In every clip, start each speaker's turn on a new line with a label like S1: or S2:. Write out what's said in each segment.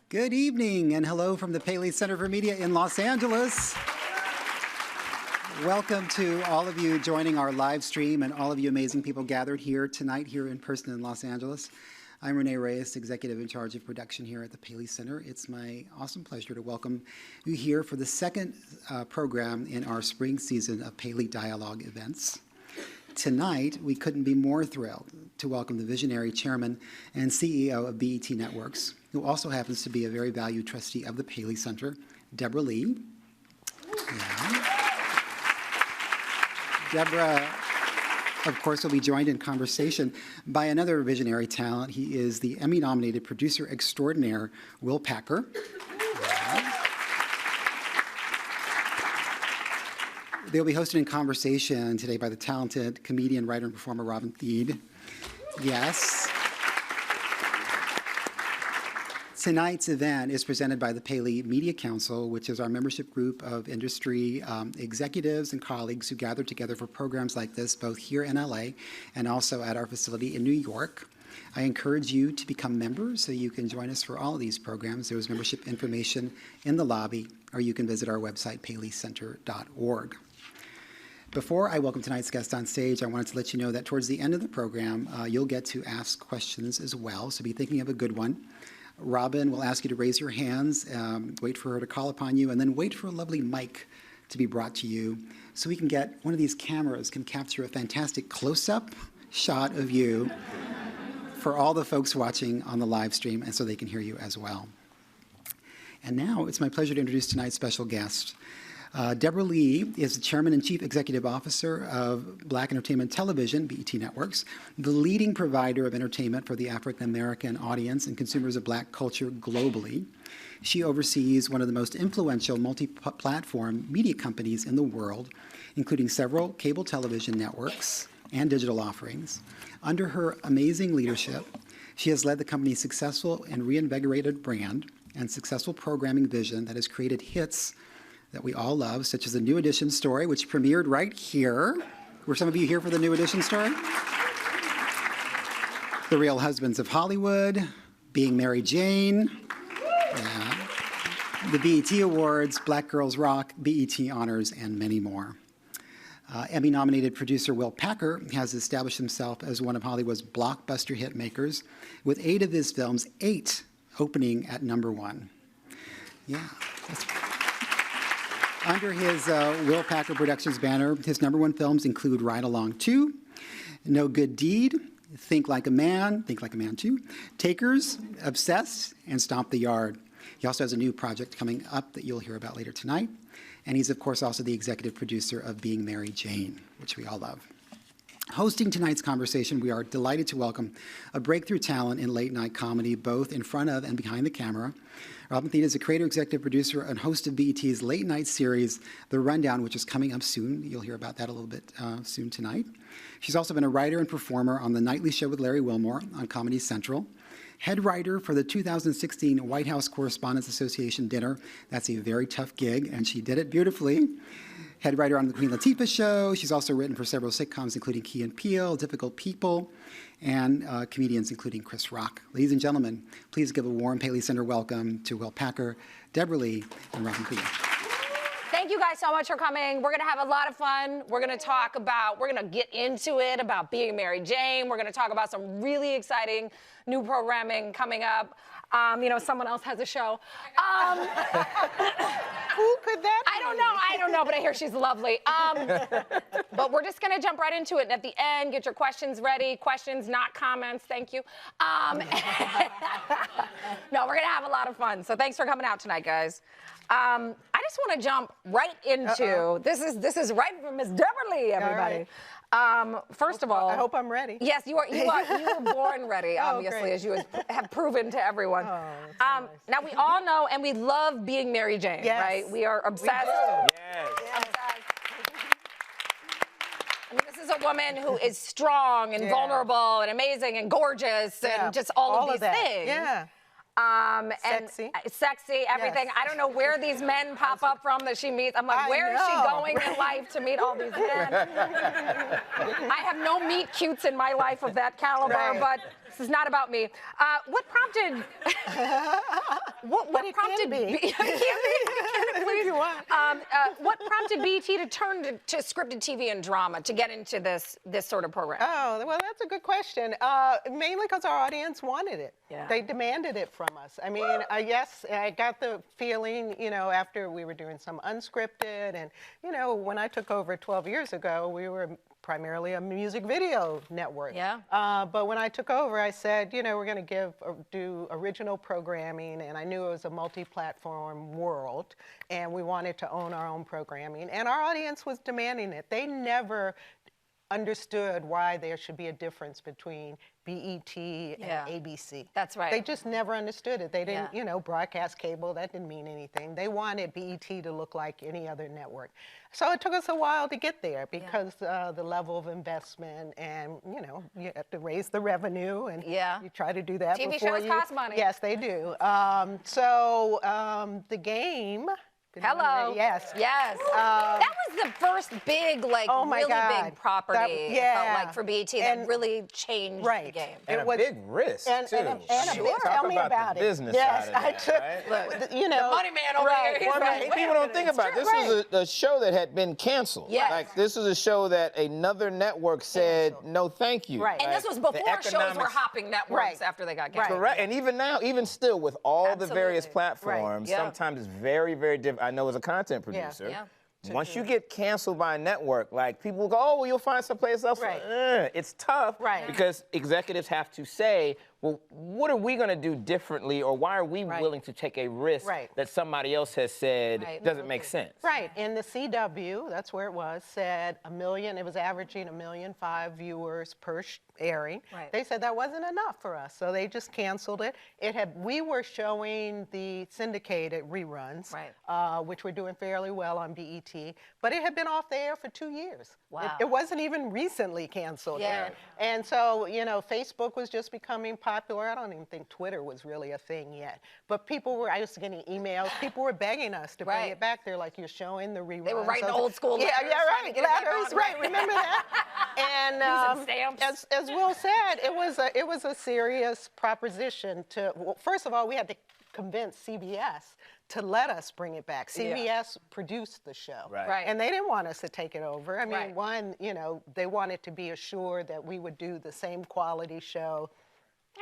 S1: Good evening and hello from the Paley Center for Media in Los Angeles. Welcome to all of you joining our live stream and all of you amazing people gathered here tonight here in person in Los Angeles. I'm Renee Reyes, executive in charge of production here at the Paley Center. It's my awesome pleasure to welcome you here for the second program in our spring season of Paley Dialogue events. Tonight, we couldn't be more thrilled to welcome the visionary chairman and CEO of BET Networks, who also happens to be a very valued trustee of the Paley Center, Debra Lee. Yeah. Debra, of course, will be joined in conversation by another visionary talent. He is the Emmy-nominated producer extraordinaire, Will Packer. Yeah. They'll be hosted in conversation today by the talented comedian, writer, and performer Thede. Yes. Tonight's event is presented by the Paley Media Council, which is our membership group of industry executives and colleagues who gather together for programs like this, both here in LA and also at our facility in New York. I encourage you to become members so you can join us for all of these programs. There's membership information in the lobby, or you can visit our website, paleycenter.org. Before I welcome tonight's guest on stage, I wanted to let you know that towards the end of the program, you'll get to ask questions as well, so be thinking of a good one. Robin will ask you to raise your hands, wait for her to call upon you, and then wait for a lovely mic to be brought to you so we can get one of these cameras can capture a fantastic close-up shot of you for all the folks watching on the live stream and so they can hear you as well. And now it's my pleasure to introduce tonight's special guest. Debra Lee is the Chairman and Chief Executive Officer of Black Entertainment Television, BET Networks, the leading provider of entertainment for the African-American audience and consumers of Black culture globally. She oversees one of the most influential multi-platform media companies in the world, including several cable television networks and digital offerings. Under her amazing leadership, she has led the company's successful and reinvigorated brand and successful programming vision that has created hits that we all love, such as the New Edition story, which premiered right here. Were some of you here for the New Edition story? The Real Husbands of Hollywood, Being Mary Jane, the BET Awards, Black Girls Rock, BET Honors, and many more. Emmy-nominated producer Will Packer has established himself as one of Hollywood's blockbuster hit makers, with 8 of his films, 8, opening at #1. Yeah, that's under his Will Packer Productions banner, his #1 films include Ride Along 2, No Good Deed, Think Like a Man 2, Takers, Obsessed, and Stomp the Yard. He also has a new project coming up that you'll hear about later tonight. And he's, of course, also the executive producer of Being Mary Jane, which we all love. Hosting tonight's conversation, we are delighted to welcome a breakthrough talent in late-night comedy, both in front of and behind the camera. Thede is a creator, executive producer, and host of BET's late-night series, The Rundown, which is coming up soon. You'll hear about that a little bit soon tonight. She's also been a writer and performer on The Nightly Show with Larry Wilmore on Comedy Central, head writer for the 2016 White House Correspondents Association dinner. That's a very tough gig, and she did it beautifully. Head writer on The Queen Latifah Show. She's also written for several sitcoms, including Key and Peele, Difficult People, and comedians including Chris Rock. Ladies and gentlemen, please give a warm Paley Center welcome to Will Packer, Debra Lee, and Thede.
S2: Thank you guys so much for coming. We're gonna have a lot of fun. We're gonna get into it about Being Mary Jane. We're gonna talk about some really exciting new programming coming up. Someone else has a show.
S3: Who could that be?
S2: I don't know, but I hear she's lovely. But we're just gonna jump right into it. And at the end, get your questions ready. Questions, not comments, thank you. No, we're gonna have a lot of fun. So thanks for coming out tonight, guys. I just wanna jump right into, this is right from Miss Debra Lee, everybody. First of all,
S3: I hope I'm ready.
S2: Yes, you were born ready, obviously, as you have proven to everyone.
S3: Oh, nice.
S2: Now we all know and we love Being Mary Jane, right? We are obsessed.
S4: Yes.
S2: Obsessed. I mean, this is a woman who is strong and vulnerable and amazing and gorgeous and just all of these things.
S3: Yeah.
S2: And
S3: Sexy.
S2: everything.
S3: Yes.
S2: I don't know where these men pop up from that she meets. I'm like, where is she going in life to meet all these men? I have no meet cutes in my life of that caliber, but this is not about me. What prompted? what prompted? What prompted BET to turn to scripted TV and drama to get into this sort of program?
S3: Oh, well, that's a good question. Mainly because our audience wanted it.
S2: Yeah.
S3: They demanded it from us. I mean, yes, I got the feeling, you know, after we were doing some unscripted, and, you know, when I took over 12 years ago, we were primarily a music video network.
S2: Yeah.
S3: But when I took over, I said, you know, we're going to do original programming, and I knew it was a multi-platform world, and we wanted to own our own programming, and our audience was demanding it. They never understood why there should be a difference between BET and ABC.
S2: That's right.
S3: They just never understood it. They didn't, you know, broadcast cable, that didn't mean anything. They wanted BET to look like any other network. So it took us a while to get there because the level of investment, and, you know, you have to raise the revenue, and you try to do that
S2: TV
S3: before
S2: shows cost money.
S3: Yes, they do. The game.
S2: Hello.
S3: Yes.
S2: Yes. That was the first big, like, really big property, it felt like, for BET that really changed the game.
S4: And
S3: it was
S4: a big risk,
S3: and
S4: too.
S3: a big, tell me about
S4: the
S3: it.
S4: business
S3: Yes,
S4: side of
S3: I
S4: that,
S3: took,
S4: right?
S3: you know.
S2: The money man over here. He's
S4: Well, I mean, people don't think about it. This is a show that had been canceled.
S2: Yes.
S4: Like, this is a show that another network said, no, thank you.
S3: Right.
S2: And this was before shows were hopping networks after they got canceled.
S4: Correct. And even now, even still, with all the various platforms, sometimes it's very, very different. I know as a content producer. Once you get canceled by a network, like, people will go, oh, well, you'll find someplace else. It's tough because executives have to say, well, what are we going to do differently, or why are we willing to take a risk that somebody else has said doesn't make sense?
S3: Right. And the CW, that's where it was, said 1 million, it was averaging 1.5 million viewers per airing. They said that wasn't enough for us, so they just canceled it. We were showing the syndicated reruns, which were doing fairly well on BET, but it had been off the air for 2 years.
S2: Wow.
S3: It wasn't even recently canceled. And so, you know, Facebook was just becoming popular. I don't even think Twitter was really a thing yet. But I was getting emails. People were begging us to bring it back. They're like, you're showing the reruns.
S2: They were writing old school letters.
S3: Letters, remember that? And as Will said, it was a serious proposition to, well, first of all, we had to convince CBS to let us bring it back. CBS produced the show. And they didn't want us to take it over. I mean, one, you know, they wanted to be assured that we would do the same quality show.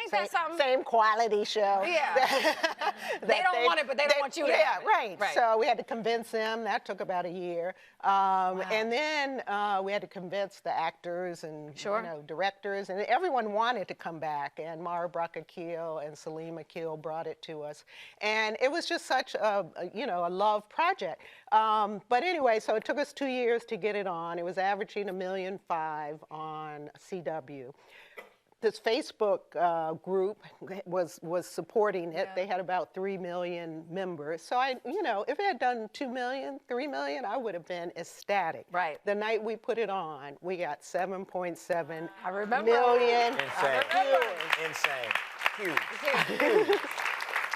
S2: Ain't that something?
S3: Same quality show.
S2: They don't want it, but they don't want you to have it.
S3: So we had to convince them. That took about a year. And then we had to convince the actors and you know, directors, and everyone wanted to come back. And Mara Akil and Salim Akil brought it to us. And it was just such a you know, a love project. But anyway, so it took us 2 years to get it on. It was averaging 1.5 million on CW. This Facebook group was supporting it. They had about 3 million members. So you know, if it had done 2 million, 3 million, I would have been ecstatic. The night we put it on, we got 7.7 million.
S4: Insane. Huge.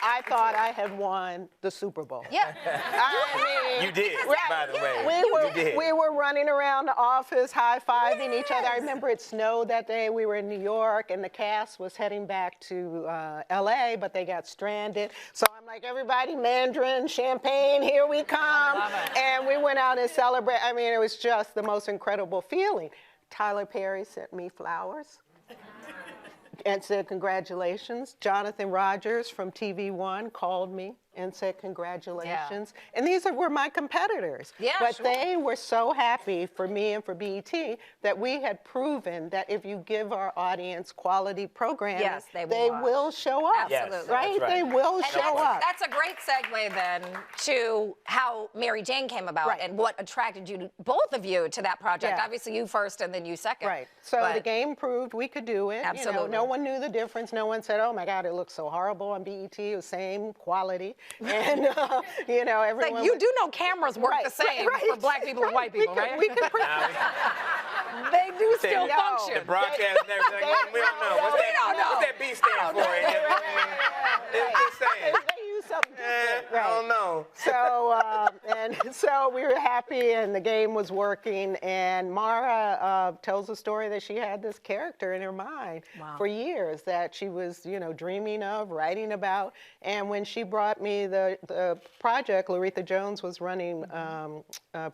S3: I thought I had won the Super Bowl.
S4: I mean, you did, by the way.
S3: We were running around the office, high-fiving each other. I remember it snowed that day. We were in New York, and the cast was heading back to LA, but they got stranded. So I'm like, everybody, Mandarin, champagne, here we come. And we went out and celebrated. I mean, it was just the most incredible feeling. Tyler Perry sent me flowers and said congratulations. Jonathan Rogers from TV One called me and said congratulations. And these were my competitors. But they were so happy for me and for BET that we had proven that if you give our audience quality programming, they will show up.
S2: Absolutely.
S3: They will show up.
S2: That's a great segue then to how Mary Jane came about and what attracted you, both of you, to that project. Obviously you first and then you second.
S3: So the game proved we could do it.
S2: Absolutely.
S3: You know, no one knew the difference. No one said, oh my God, it looks so horrible on BET. It was same quality. And, you know, everyone.
S2: Like, you do know cameras work the same for black people and white people, right?
S3: We can
S2: They do still function.
S4: The broadcast and everything. We don't know. What's that B stand for? Just saying.
S3: They use something different. Right.
S4: I don't know.
S3: So we were happy, and the game was working. And Mara tells a story that she had this character in her mind for years that she was, dreaming of, writing about. And when she brought me the project, Laretha Jones was running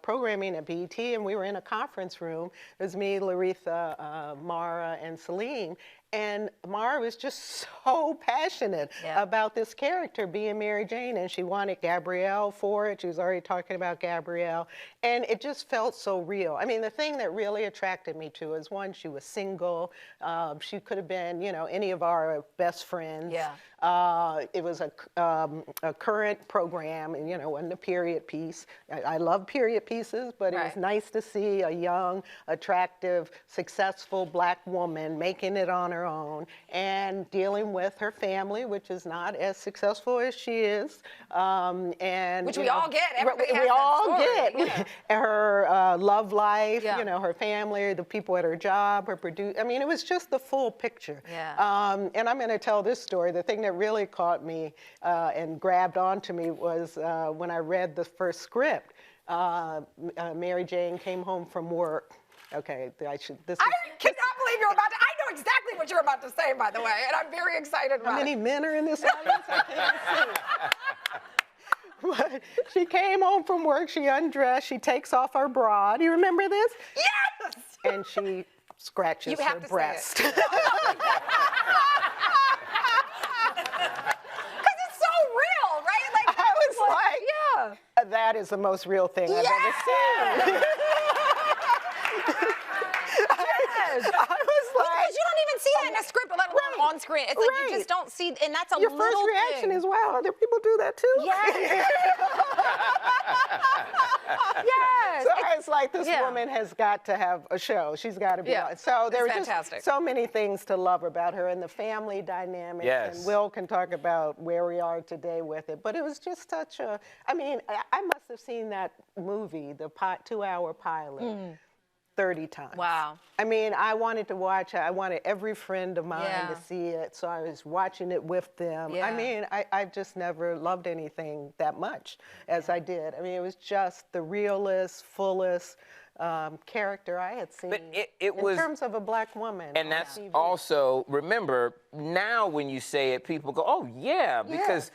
S3: programming at BET, and we were in a conference room. It was me, Laretha, Mara, and Celine. And Mara was just so passionate about this character being Mary Jane, and she wanted Gabrielle for it. She was already talking about Gabrielle, and it just felt so real. I mean, the thing that really attracted me to is, one, she was single. She could have been, any of our best friends. Yeah. It was a current program, and, wasn't a period piece. I love period pieces, but it was nice to see a young, attractive, successful Black woman making it on her own and dealing with her family, which is not as successful as she is. And
S2: which we all get.
S3: We all get. Her love life, her family, the people at her job, her producer. I mean, it was just the full picture. Yeah. And I'm going to tell this story. The thing that really caught me and grabbed onto me was when I read the first script. Mary Jane came home from work. Okay, I cannot
S2: believe you're about to. I know exactly what you're about to say, by the way, and I'm very excited about it.
S3: How many men are in this audience? I can't see. But she came home from work, she undressed, she takes off her bra. Do you remember this?
S2: Yes!
S3: And she scratches her breast.
S2: Because it's so real, right? Like,
S3: I was like, that is the most real thing I've ever seen. I was like,
S2: because you don't even see that in a script, let alone on screen. It's like you just don't see, and that's a
S3: your
S2: little
S3: first reaction
S2: thing.
S3: is, wow, other people do that too?
S2: Yes. Yes.
S3: So it's like this woman has got to have a show. She's got to be on. So there were just so many things to love about her and the family dynamics. Yes. And Will can talk about where we are today with it. But it was just such a, I mean, I must have seen that movie, the 2-hour pilot. 30 times.
S2: Wow.
S3: I mean, I wanted to watch it. I wanted every friend of mine to see it, so I was watching it with them. I mean, I've just never loved anything that much as I did. I mean, it was just the realest, fullest character I had seen.
S4: But it was,
S3: in terms of a Black woman.
S4: And that's TV. Also, remember, now when you say it, people go, oh, yeah, because,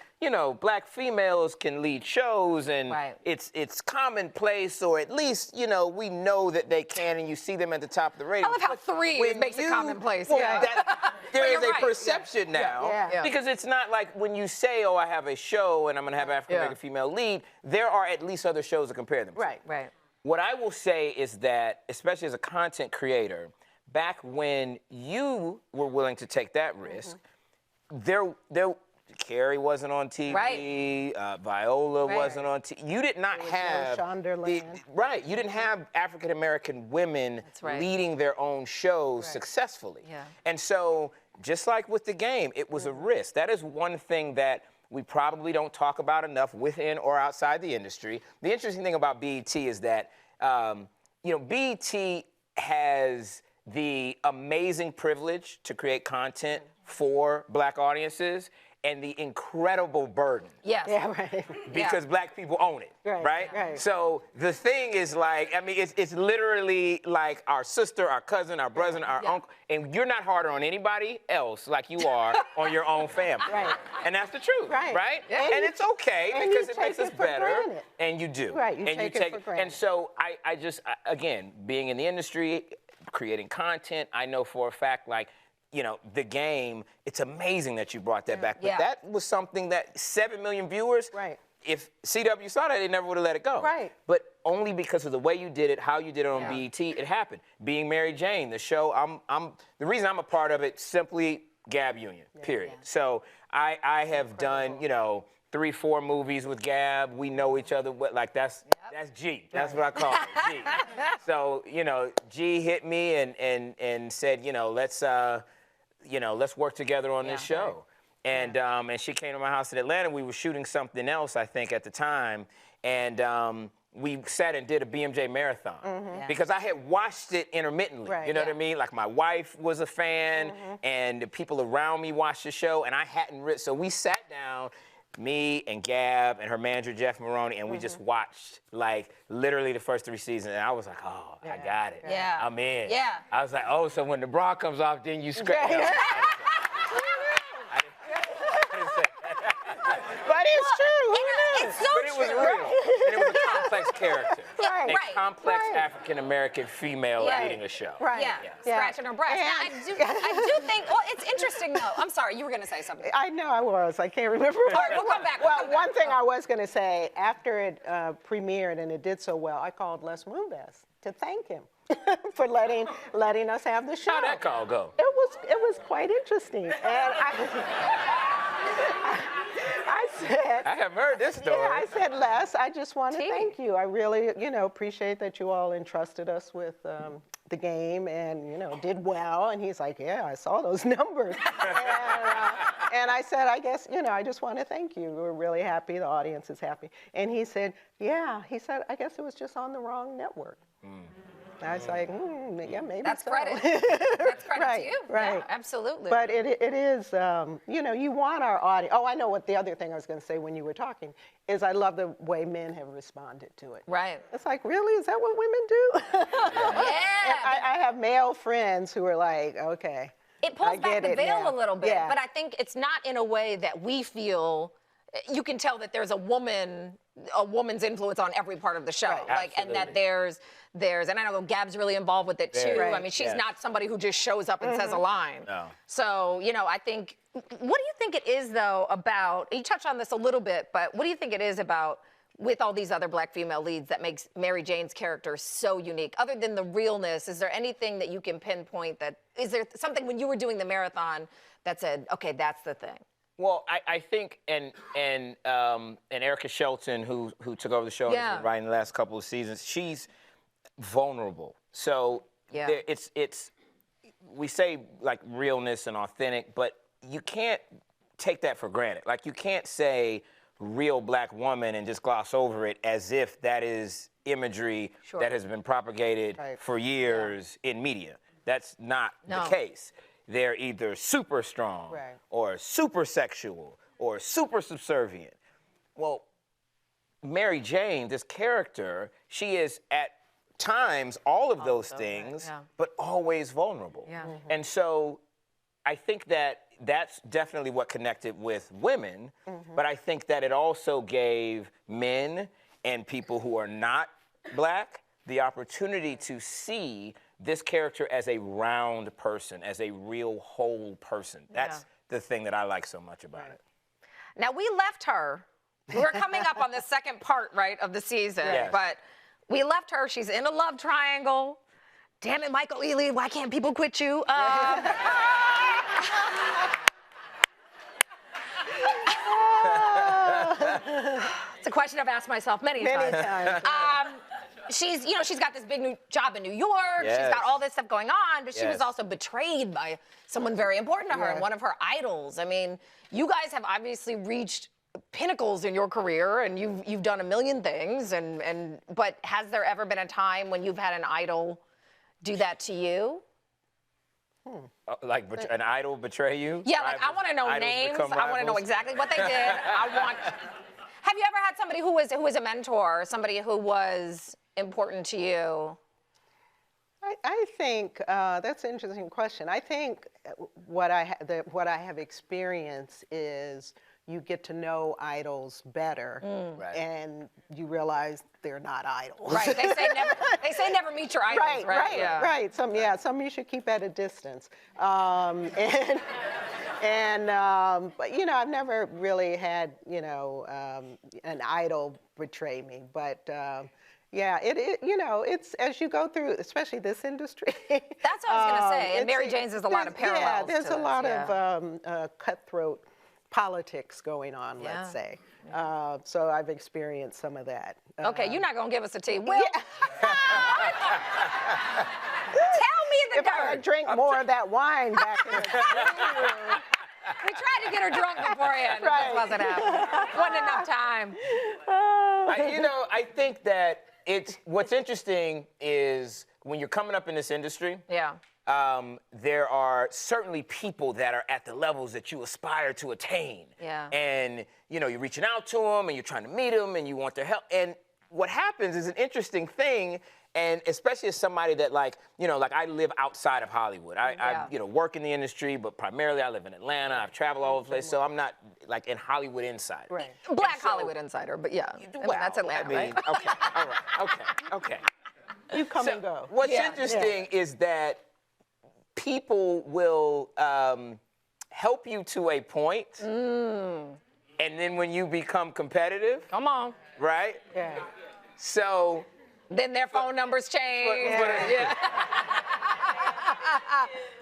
S4: Black females can lead shows, and it's commonplace, or at least, we know that they can, and you see them at the top of the ratings.
S2: I love how it makes it commonplace.
S4: Well, there is a perception now, because it's not like when you say, oh, I have a show, and I'm going to have African-American female lead, there are at least other shows to compare them to.
S3: Right.
S4: What I will say is that, especially as a content creator, back when you were willing to take that risk, Carrie wasn't on TV, Viola wasn't on TV. You did not have you didn't have African American women leading their own shows successfully. Yeah. And so, just like with the game, it was a risk. That is one thing that we probably don't talk about enough within or outside the industry. The interesting thing about BET is that, BET has the amazing privilege to create content for Black audiences and the incredible burden.
S2: Yes.
S3: Yeah, right.
S4: Because Black people own it, right? So the thing is like, I mean, it's literally like our sister, our cousin, our brother, our uncle, and you're not harder on anybody else like you are on your own family. And that's the truth, right? And it's okay because it makes us better. And you do.
S3: Right, you take it for granted.
S4: And so I just, again, being in the industry, creating content, I know for a fact, like, the game, it's amazing that you brought that back. But that was something that 7 million viewers, if CW saw that, they never would have let it go. But only because of the way you did it, how you did it on BET, it happened. Being Mary Jane, the show, the reason I'm a part of it, simply Gab Union, period. So I have done, 3-4 movies with Gab. We know each other. Like that's G. That's what I call it, G. So G hit me and said, let's work together on this show. And she came to my house in Atlanta. We were shooting something else, I think, at the time. And we sat and did a BMJ marathon because I had watched it intermittently. You know what I mean? Like my wife was a fan and the people around me watched the show and I hadn't so we sat down, me and Gab and her manager Jeff Maroney, and we just watched like literally the first 3 seasons and I was like, oh, I got it.
S2: Yeah.
S4: I'm in.
S2: Yeah.
S4: I was like, oh, so when the bra comes off, then you scratch.
S3: But it's true.
S2: It's so
S4: But it was
S2: true.
S4: real. And it was a complex character.
S3: Right.
S4: A complex African-American female leading a show.
S3: Right.
S2: Yeah. Scratching her breast. Now, I do think, well, it's interesting though. I'm sorry, you were going to say something.
S3: I know I was. I can't remember.
S2: All right, we'll come back.
S3: Well, one thing I was going to say, after it premiered and it did so well, I called Les Moonves to thank him for letting us have the show.
S4: How'd that call go?
S3: It was quite interesting. And I said,
S4: I haven't heard this story.
S3: yeah, I said, Les, I just want to thank you. I really, appreciate that you all entrusted us with the game and, did well. And he's like, yeah, I saw those numbers. And I said, I guess, I just want to thank you. We're really happy. The audience is happy. And he said, yeah. He said, I guess it was just on the wrong network. I was like, yeah, maybe
S2: That's
S3: so.
S2: credit. That's credit
S3: Right,
S2: to you.
S3: right.
S2: Yeah, absolutely.
S3: But it is, you want our audience. Oh, I know what the other thing I was going to say when you were talking is I love the way men have responded to it.
S2: Right.
S3: It's like, really? Is that what women do?
S2: Yeah.
S3: I have male friends who are like, okay.
S2: It pulls back the veil
S3: now.
S2: a little bit,
S3: Yeah.
S2: but I think it's not in a way that we feel. You can tell that there's a woman's influence on every part of the show,
S4: Right.
S2: and that there's, and I know Gab's really involved with it too.
S4: Very.
S2: I mean, she's not somebody who just shows up and says a line.
S4: No.
S2: So, I think, what do you think it is though about, you touched on this a little bit, but what do you think it is about with all these other black female leads that makes Mary Jane's character so unique? Other than the realness, is there anything that you can pinpoint is there something when you were doing the marathon that said, okay, that's the thing?
S4: Well, I think, and Erica Shelton, who took over the show and has been writing the last couple of seasons, she's vulnerable. So we say like realness and authentic, but you can't take that for granted. Like you can't say real black woman and just gloss over it as if that is imagery that has been propagated for years in media. That's not the case. They're either super strong or super sexual or super subservient. Well, Mary Jane, this character, she is at times all of those things, but always vulnerable. Yeah. And so I think that that's definitely what connected with women, but I think that it also gave men and people who are not black the opportunity to see this character as a round person, as a real whole person. That's the thing that I like so much about it.
S2: Now, we left her. We're coming up on the second part, of the season.
S4: Yes.
S2: But we left her. She's in a love triangle. Damn it, Michael Ealy, why can't people quit you? It's a question I've asked myself many times. She's got this big new job in New York.
S4: Yes.
S2: She's got all this stuff going on, but she was also betrayed by someone very important to her and one of her idols. I mean, you guys have obviously reached pinnacles in your career, and you've done a million things. But has there ever been a time when you've had an idol do that to you?
S4: Like an idol betray you?
S2: Yeah, like I want to know names. I want to know exactly what they did. Have you ever had somebody who was a mentor, somebody who was important to you?
S3: I think that's an interesting question. I think what I have experienced is you get to know idols better, and you realize they're not idols.
S2: Right. They say never meet your idols.
S3: Right. Some you should keep at a distance. But I've never really had an idol betray me. But it's as you go through, especially this industry.
S2: That's what I was going to say. And Mary Jane's has a lot of parallels.
S3: Yeah, there's
S2: to
S3: a lot of cutthroat politics going on, let's say. So I've experienced some of that.
S2: Okay, you're not going to give us a tea. Well, tell me the
S3: dirt. If I drink more of that wine back in the day.
S2: We tried to get her drunk beforehand. It just wasn't happening. Wasn't enough time.
S4: I think that what's interesting is when you're coming up in this industry.
S2: Yeah.
S4: There are certainly people that are at the levels that you aspire to attain.
S2: Yeah.
S4: And, you're reaching out to them and you're trying to meet them and you want their help. And what happens is an interesting thing, and especially as somebody that like I live outside of Hollywood. I work in the industry, but primarily I live in Atlanta. I've traveled all over the place, so I'm not like in Hollywood insider.
S2: Right. Black Hollywood insider, but yeah. That's Atlanta, right?
S4: Okay, all right, okay.
S3: You come and go.
S4: What's interesting is that people will help you to a point, and then when you become competitive,
S2: come on,
S4: right?
S3: Yeah.
S4: So
S2: then their phone numbers change.
S4: Yeah.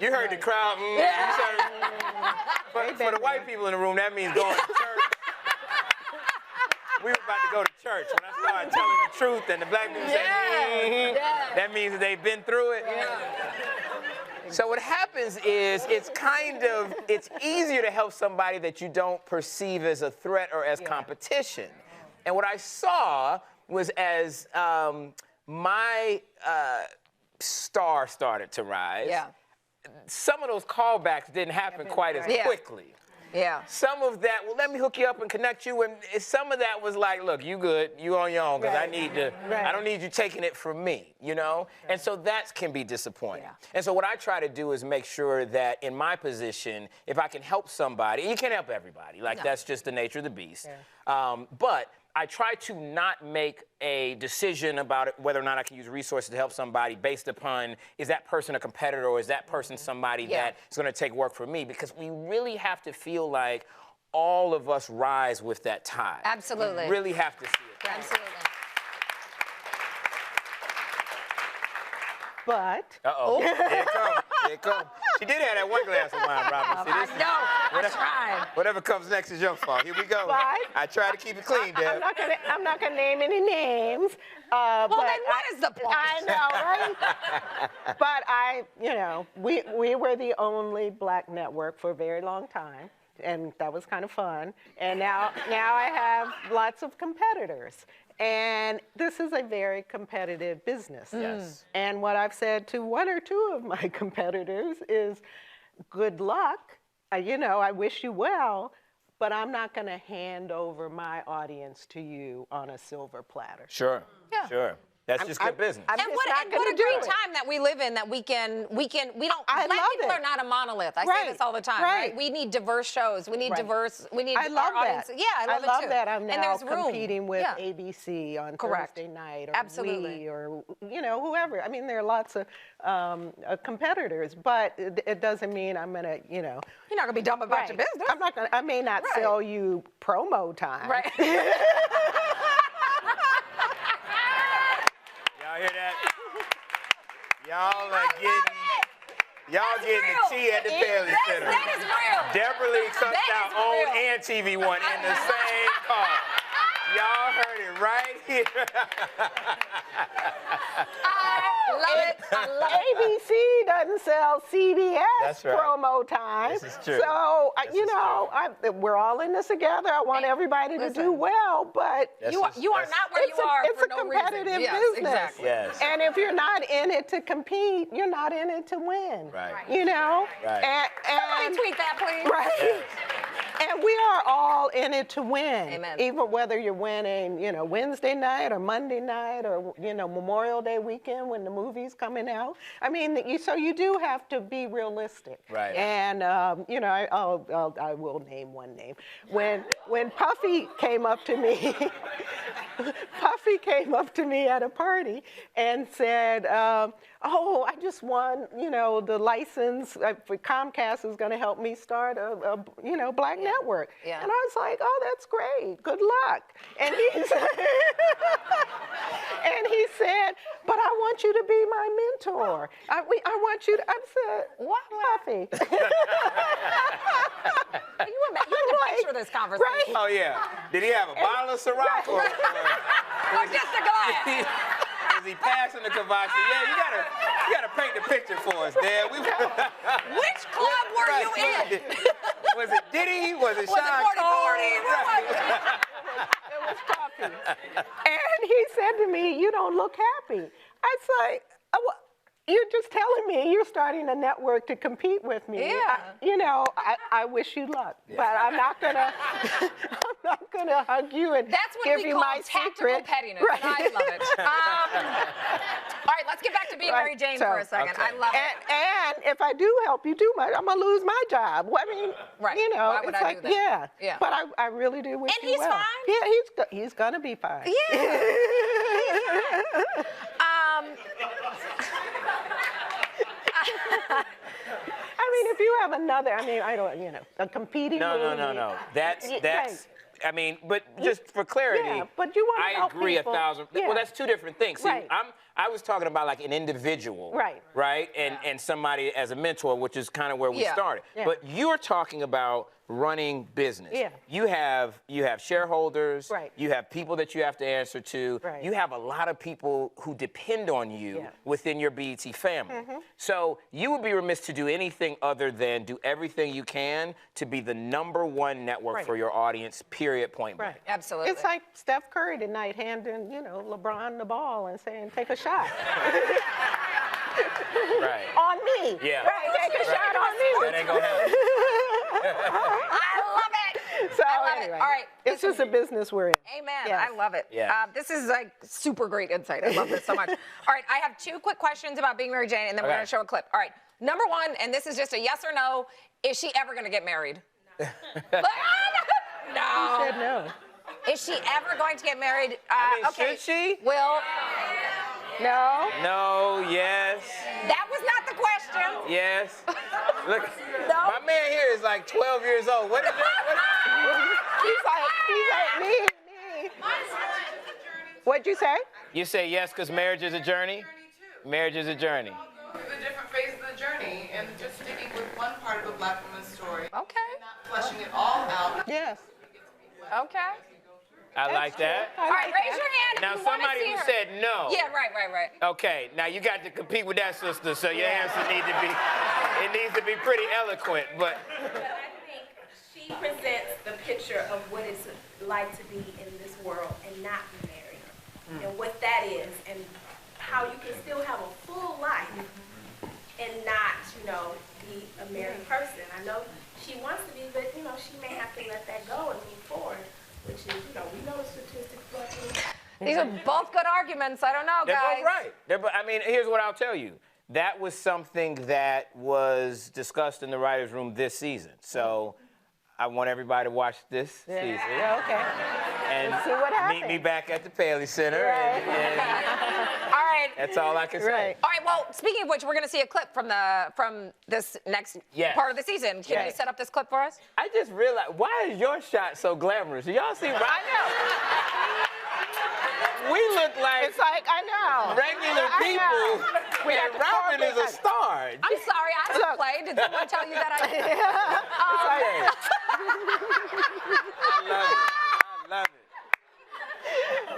S4: You heard the crowd. For the white people in the room, that means going to church. We were about to go to church when I started telling the truth, and the black people said, that means that they've been through it.
S2: Yeah.
S4: So what happens is it's easier to help somebody that you don't perceive as a threat or as competition. And what I saw was as my star started to rise, some of those callbacks didn't happen quite as quickly.
S2: Yeah.
S4: Some of that, well, let me hook you up and connect you. And some of that was like, look, you good, you on your own, because I don't need you taking it from me, And so that can be disappointing. Yeah. And so what I try to do is make sure that in my position, if I can help somebody, and you can't help everybody, that's just the nature of the beast. Yeah. But I try to not make a decision about whether or not I can use resources to help somebody based upon, is that person a competitor or is that person somebody that is going to take work for me? Because we really have to feel like all of us rise with that tide.
S2: Absolutely.
S4: We really have to see it.
S2: Absolutely.
S3: But.
S4: Uh-oh. Here it comes. Here it comes. She did have that one glass of wine, Robin.
S2: I know. I tried.
S4: Whatever comes next is your fault. Here we go.
S3: But
S4: I try to keep it clean, Deb.
S3: I'm not gonna name any names.
S2: Well, then what is the point?
S3: I know, right? But we were the only black network for a very long time. And that was kind of fun. And now I have lots of competitors. And this is a very competitive business.
S4: Yes.
S3: And what I've said to one or two of my competitors is, good luck. I wish you well, but I'm not going to hand over my audience to you on a silver platter.
S4: Sure. Yeah. Sure. That's just good business.
S2: And what a great time that we live in, that we don't, black people are not a monolith. I say this all the time, right? We need diverse shows. We need
S3: I love
S2: our audience.
S3: that.
S2: Yeah, I love it too.
S3: that I'm now
S2: and
S3: competing with ABC on Thursday night, or We, or whoever. I mean, there are lots of competitors, but it doesn't mean I'm gonna,
S2: You're not gonna be dumb about your business.
S3: I'm not gonna. I may not sell you promo time.
S2: Right.
S4: Y'all hear that? Y'all getting the tea at the Paley Center.
S2: That is real.
S4: Debra Lee cussed out OWN and TV1 in the same car. Y'all heard it right here.
S2: I love it. I love it.
S3: ABC doesn't sell CBS
S4: right.
S3: promo time.
S4: This is true.
S3: So, we're all in this together. I want everybody to do well, but
S2: you are not where you are for no reason.
S3: It's a competitive
S2: Yes,
S3: business.
S2: Exactly.
S4: Yes.
S3: And if you're not in it to compete, you're not in it to win.
S4: Right.
S2: Right.
S3: And
S2: tweet that, please.
S3: Right.
S4: Yes.
S3: And we are all in it to win.
S2: Amen.
S3: Even whether you're winning, Wednesday night or Monday night or, Memorial Day weekend when the movie's coming out. I mean, so you do have to be realistic.
S4: Right.
S3: And, I will name one name. When Puffy came up to me, at a party and said, I just won, the license for Comcast is going to help me start a black network.
S2: Yeah.
S3: And I was like, oh, that's great. Good luck. And he said, but I want you to be my mentor. I want you to, I said,
S2: what?
S3: Puffy.
S2: You can picture this conversation.
S3: Right?
S4: Oh, yeah. Did he have a bottle of Ciroc or
S2: just a glass?
S4: Was he passing the kvass? Yeah, you gotta paint the picture for us, Dad.
S2: Which club were you in?
S4: Was it Diddy? Was it Sean
S2: Was it 40-40?
S3: It was Puffy. happy. And he said to me, you don't look happy. I was like, oh, well, you're just telling me you're starting a network to compete with me.
S2: Yeah.
S3: I wish you luck, but I'm not gonna hug you and
S2: That's what
S3: give
S2: we
S3: you
S2: call
S3: my
S2: tactical
S3: secret.
S2: pettiness,
S3: Right.
S2: and I love it. All right, let's get back to being Mary Jane for a second.
S4: Okay.
S2: I love it.
S3: And if I do help you too much, I'm gonna lose my job. I mean,
S2: Right.
S3: Why
S2: would
S3: it's
S2: I
S3: like,
S2: do that?
S3: yeah. But I really do wish
S2: And
S3: you
S2: he's
S3: well.
S2: fine?
S3: Yeah, he's gonna be fine.
S2: Yeah.
S3: I mean, if you have another, I don't, a competing movie.
S4: No. That's.
S3: Right.
S4: I mean, but just for clarity,
S3: Yeah, but you want to
S4: I
S3: help
S4: agree
S3: people.
S4: 1,000.
S3: Yeah.
S4: Well, that's two different things. See,
S3: Right.
S4: I was talking about like an individual,
S3: Right.
S4: and somebody as a mentor, which is kind of where we started.
S3: Yeah.
S4: But you're talking about running business.
S3: Yeah.
S4: You have shareholders.
S3: Right.
S4: You have people that you have to answer to.
S3: Right.
S4: You have a lot of people who depend on you
S3: Yeah.
S4: within your BET family. So you would be remiss to do anything other than do everything you can to be the #1 network for your audience. Period. Point blank.
S3: Right.
S2: Absolutely.
S3: It's like Steph Curry tonight handing, LeBron the ball and saying, take a shot.
S4: Right.
S3: On me.
S4: Yeah.
S3: Right, take a shot on me.
S4: That ain't gonna happen.
S2: I love it.
S3: So
S2: I love
S3: anyway,
S2: it. All right.
S3: it's just a business we're in.
S2: Amen.
S3: Yes.
S2: I love it.
S4: Yeah.
S2: This is like super great insight. I love this so much. All right, I have 2 quick questions about being Mary Jane, and then we're
S4: Okay.
S2: going to show a clip. All right, #1, and this is just a yes or no: is she ever going to get married? No.
S3: You said no.
S2: Is she ever going to get married? Okay.
S4: Should she?
S2: Will.
S3: No.
S4: No, yes,
S2: That was not the question.
S4: yes. Look,
S2: No.
S4: my man here is like 12 years old. What is that?
S3: He's like me. What'd you say?
S4: You say yes because marriage is a journey? Marriage is a journey.
S5: The different phases of the journey and just sticking with one part of the Black woman's story.
S2: Okay.
S5: And not fleshing it all out.
S3: Yes.
S2: Okay.
S4: I like that.
S2: All right, raise your hand.
S4: Now,
S2: if you wanna
S4: somebody
S2: see
S4: who
S2: her.
S4: said no.
S2: Yeah, right.
S4: Okay, now you got to compete with that sister, so your answer needs to be pretty eloquent, but
S6: I think she presents the picture of what it's like to be in this world and not be married, and what that is, and how you can still have a full life and not, be a married person. I know she wants to be, but she may have to let that go and move forward, which is, we know the statistics.
S2: These are both good arguments. I don't know,
S4: they're
S2: guys.
S4: both right. I mean, here's what I'll tell you. That was something that was discussed in the writer's room this season. So I want everybody to watch this season.
S3: Yeah, okay.
S4: And
S3: see what
S4: meet me
S3: happens.
S4: back at the Paley Center.
S3: Right.
S4: And
S2: All right.
S4: that's all I can say.
S3: Right.
S2: All right, well, speaking of which, we're going to see a clip from this next
S4: Yes.
S2: part of the season. Can you
S4: Yes.
S2: set up this clip for us?
S4: I just realized, why is your shot so glamorous? Do y'all see? I know. We look like
S3: It's like, I know.
S4: regular
S3: I know.
S4: people,
S3: We
S4: and
S3: got
S4: Robin is a
S3: corporate-
S4: star.
S2: I'm sorry, I didn't
S3: Look.
S2: play. Did someone tell you that I did?
S4: Okay. I love it. I love it.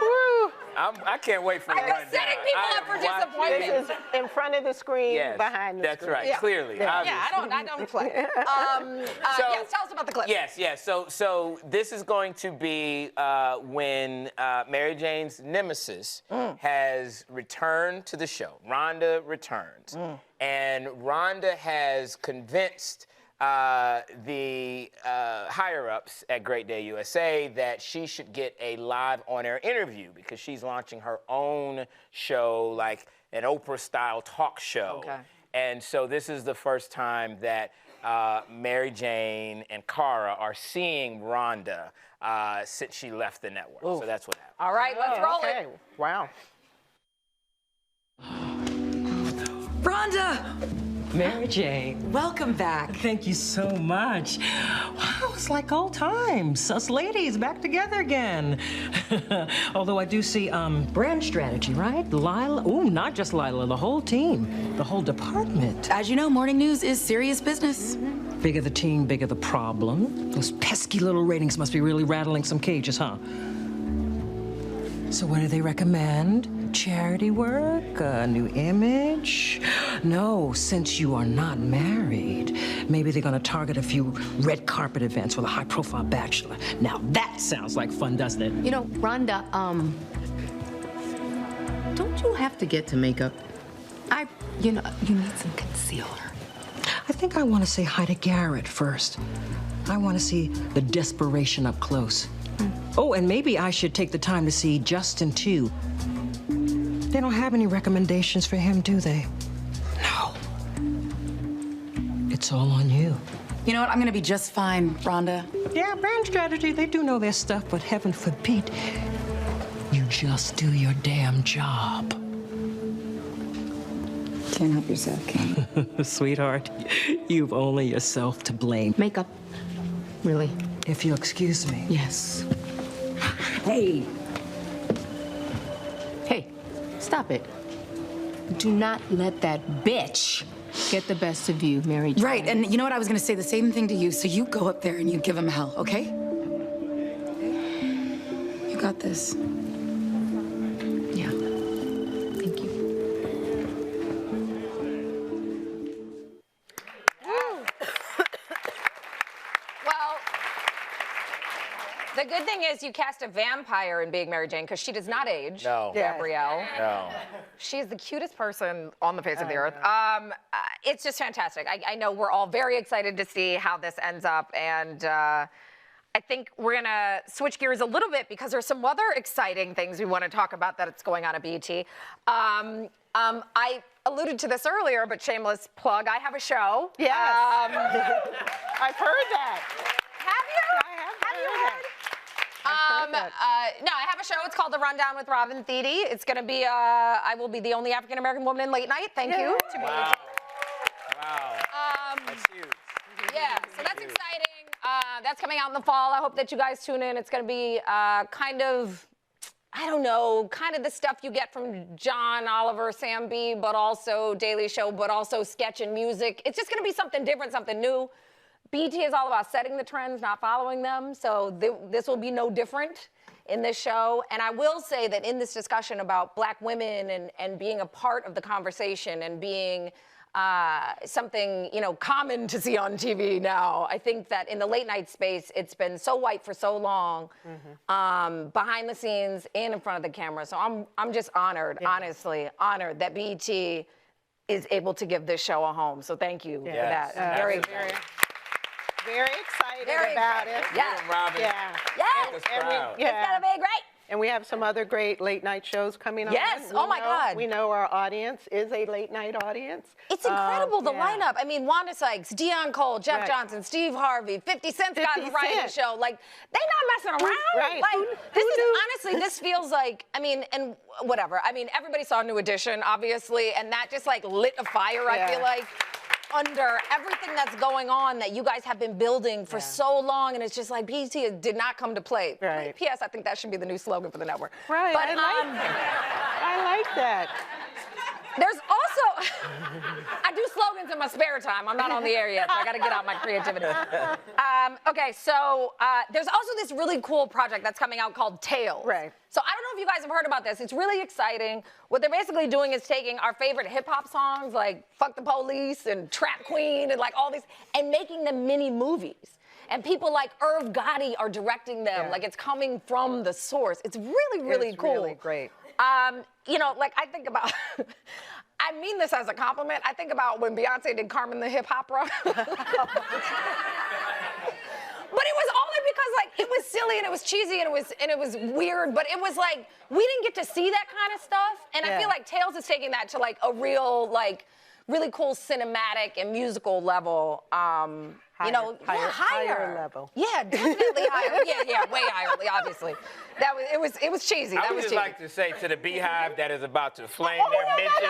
S3: Woo.
S4: I can't wait for the
S2: I'm
S4: rundown.
S2: setting people up for disappointment.
S3: This is in front of the screen,
S4: Yes,
S3: behind the
S4: that's
S3: screen.
S4: right.
S2: Yeah.
S4: Clearly,
S3: Yeah.
S4: obviously.
S2: Yeah, I don't play. Yes, tell us about the clip.
S4: Yes. So this is going to be when Mary Jane's nemesis has returned to the show. Rhonda returns. And Rhonda has convinced the higher-ups at Great Day USA that she should get a live on-air interview because she's launching her own show, like an Oprah-style talk show.
S2: Okay.
S4: And so this is the first time that Mary Jane and Cara are seeing Rhonda since she left the network. So that's what happened.
S2: All right, let's roll
S3: Okay.
S2: it.
S3: Wow.
S7: Rhonda!
S8: Mary Jane.
S7: Welcome back.
S8: Thank you so much. Wow, it's like old times. Us ladies back together again. Although I do see brand strategy, right? Lila, not just Lila, the whole team, the whole department.
S7: As you know, morning news is serious business.
S8: Bigger the team, bigger the problem. Those pesky little ratings must be really rattling some cages, huh? So what do they recommend? Charity work? A new image? No, since you are not married, maybe they're gonna target a few red carpet events with a high-profile bachelor. Now that sounds like fun, doesn't it?
S7: You know, Rhonda, don't you have to get to makeup? You know, you need some concealer.
S8: I think I want to say hi to Garrett first. I want to see the desperation up close. Oh, and maybe I should take the time to see Justin, too. They don't have any recommendations for him, do they? No. It's all on you.
S7: You know what? I'm gonna be just fine, Rhonda.
S8: Yeah, brand strategy, they do know their stuff, but heaven forbid, you just do your damn job.
S7: Can't help yourself, can you?
S8: Sweetheart, you've only yourself to blame.
S7: Makeup. Really?
S8: If you'll excuse me.
S7: Yes. Hey. Hey, stop it. Do not let that bitch get the best of you, Mary Jane.
S9: Right, and you know what? I was gonna say the same thing to you, so you go up there and you give him hell, okay? You got this. Yeah. Thank you.
S2: Well, the good thing is you cast a vampire in Being Mary Jane because she does not age.
S4: No.
S2: Gabrielle.
S4: No.
S2: She's the cutest person on the face of the earth. It's just fantastic. I know we're all very excited to see how this ends up, and I think we're gonna switch gears a little bit because there's some other exciting things we want to talk about that's going on at BET. I alluded to this earlier, but shameless plug, I have a show.
S3: Yes. I've heard that.
S2: Have you?
S3: I have
S2: Have you
S3: heard
S2: heard?
S3: that.
S2: No, I have a show. It's called The Rundown with Robin Thede. It's going to be, I will be the only African-American woman in late night. Thank you. To
S4: Wow. Wow. That's huge.
S2: Yeah, so that's exciting. That's coming out in the fall. I hope that you guys tune in. It's going to be kind of, I don't know, kind of the stuff you get from John Oliver, Sam B, but also Daily Show, but also sketch and music. It's just going to be something different, something new. BET is all about setting the trends, not following them. So this will be no different in this show. And I will say that in this discussion about Black women and being a part of the conversation and being something, you know, common to see on TV now, I think that in the late night space, it's been so white for so long, behind the scenes and in front of the camera. So I'm just honored, honestly, honored that BET is able to give this show a home. So thank you for that.
S3: Very excited about it.
S2: Yeah.
S4: Robin.
S3: Yeah.
S2: Yes.
S3: Yeah.
S2: It's gonna be great.
S3: And we have some other great late night shows coming on.
S2: Yes. Oh my God.
S3: We know our audience is a late night audience.
S2: It's incredible, the lineup. I mean, Wanda Sykes, Deion Cole, Jeff Johnson, Steve Harvey, 50 Cent's got a variety show. Like, they not messing around.
S3: Right.
S2: Like, this is, honestly, this feels like, I mean, and whatever. I mean, everybody saw New Edition, obviously, and that just like lit a fire, I feel like, under everything that's going on that you guys have been building for so long, and it's just like BET did not come to play.
S3: Right.
S2: P.S. I think that should be the new slogan for the network.
S3: Right.
S2: But,
S3: I like that.
S2: There's also, I do slogans in my spare time. I'm not on the air yet, so I got to get out my creativity. Okay, so there's also this really cool project that's coming out called Tales.
S3: Right.
S2: So I don't know if you guys have heard about this. It's really exciting. What they're basically doing is taking our favorite hip-hop songs like Fuck the Police and Trap Queen and like all these, and making them mini movies. And people like Irv Gotti are directing them.
S3: Yeah.
S2: Like, it's coming from the source. It's really, really cool.
S3: It's really great.
S2: You know, like, I think about, I mean this as a compliment. I think about when Beyonce did Carmen the Hip Hopera. But it was only because, like, it was silly and it was cheesy and it was weird, but it was like, we didn't get to see that kind of stuff. And I feel like Tales is taking that to like a real, like, really cool cinematic and musical level. You know,
S3: higher level.
S2: Yeah, definitely higher. Yeah, way higher, obviously. That was, it was cheesy.
S4: I
S2: That
S4: would
S2: was
S4: just
S2: cheesy.
S4: like to say to the Beehive that is about to flame
S2: Oh,
S4: their
S2: no,
S4: mentions.
S2: no.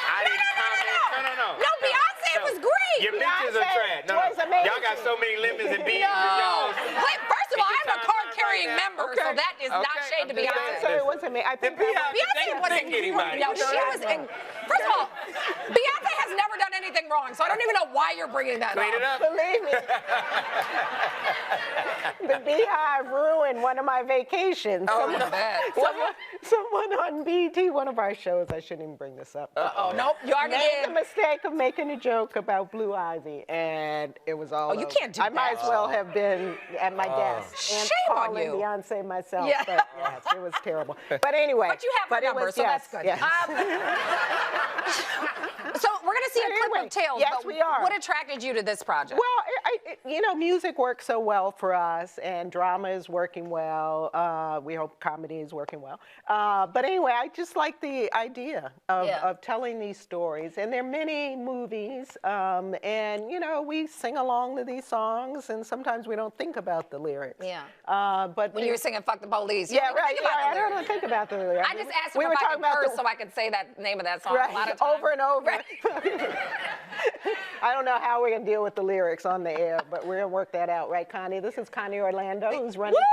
S4: I didn't comment. No.
S2: No, Beyonce was great.
S4: Your mentions are trash. No.
S3: was amazing.
S4: Y'all got so many lemons and beans in y'all.
S2: Wait, first of all, I I'm a card-carrying member, so that is not shade to Beyonce.
S3: Beyonce wasn't me. I think
S2: Beyonce wasn't anybody. No, she was. First of all, Beyonce has never done anything wrong, so I don't even know why you're bringing that
S4: Clean it up.
S3: Believe me. The Beehive ruined one of my vacations. Someone on BET, one of our shows, I shouldn't even bring this up.
S2: Uh-oh, nope, you already
S3: made
S2: did.
S3: the mistake of making a joke about Blue Ivy, and it was all
S2: you
S3: over.
S2: can't do
S3: I might
S2: that.
S3: as well have been at my desk and
S2: Shame on
S3: calling
S2: you.
S3: Beyonce myself.
S2: Yeah.
S3: But yes, it was terrible. But anyway.
S2: But you have her number, so that's good.
S3: Yes.
S2: So we're going to see a clip of Tales.
S3: Yes,
S2: but
S3: we are.
S2: What attracted you to this project?
S3: Well, music works so well for us, and drama is working well. We hope comedy is working well. But anyway, I just like the idea of telling these stories. And there are many movies, and, we sing along to these songs, and sometimes we don't think about the lyrics.
S2: Yeah.
S3: But
S2: when you were singing Fuck the Police.
S3: Yeah, right. I don't think about the lyrics.
S2: I just asked him if I could curse so I could say that name of that song a lot of times.
S3: Over and over.
S2: Right.
S3: I don't know how we're going to deal with the lyrics on the air, but we're going to work that out, right, Connie? This is Connie Orlando, who's running the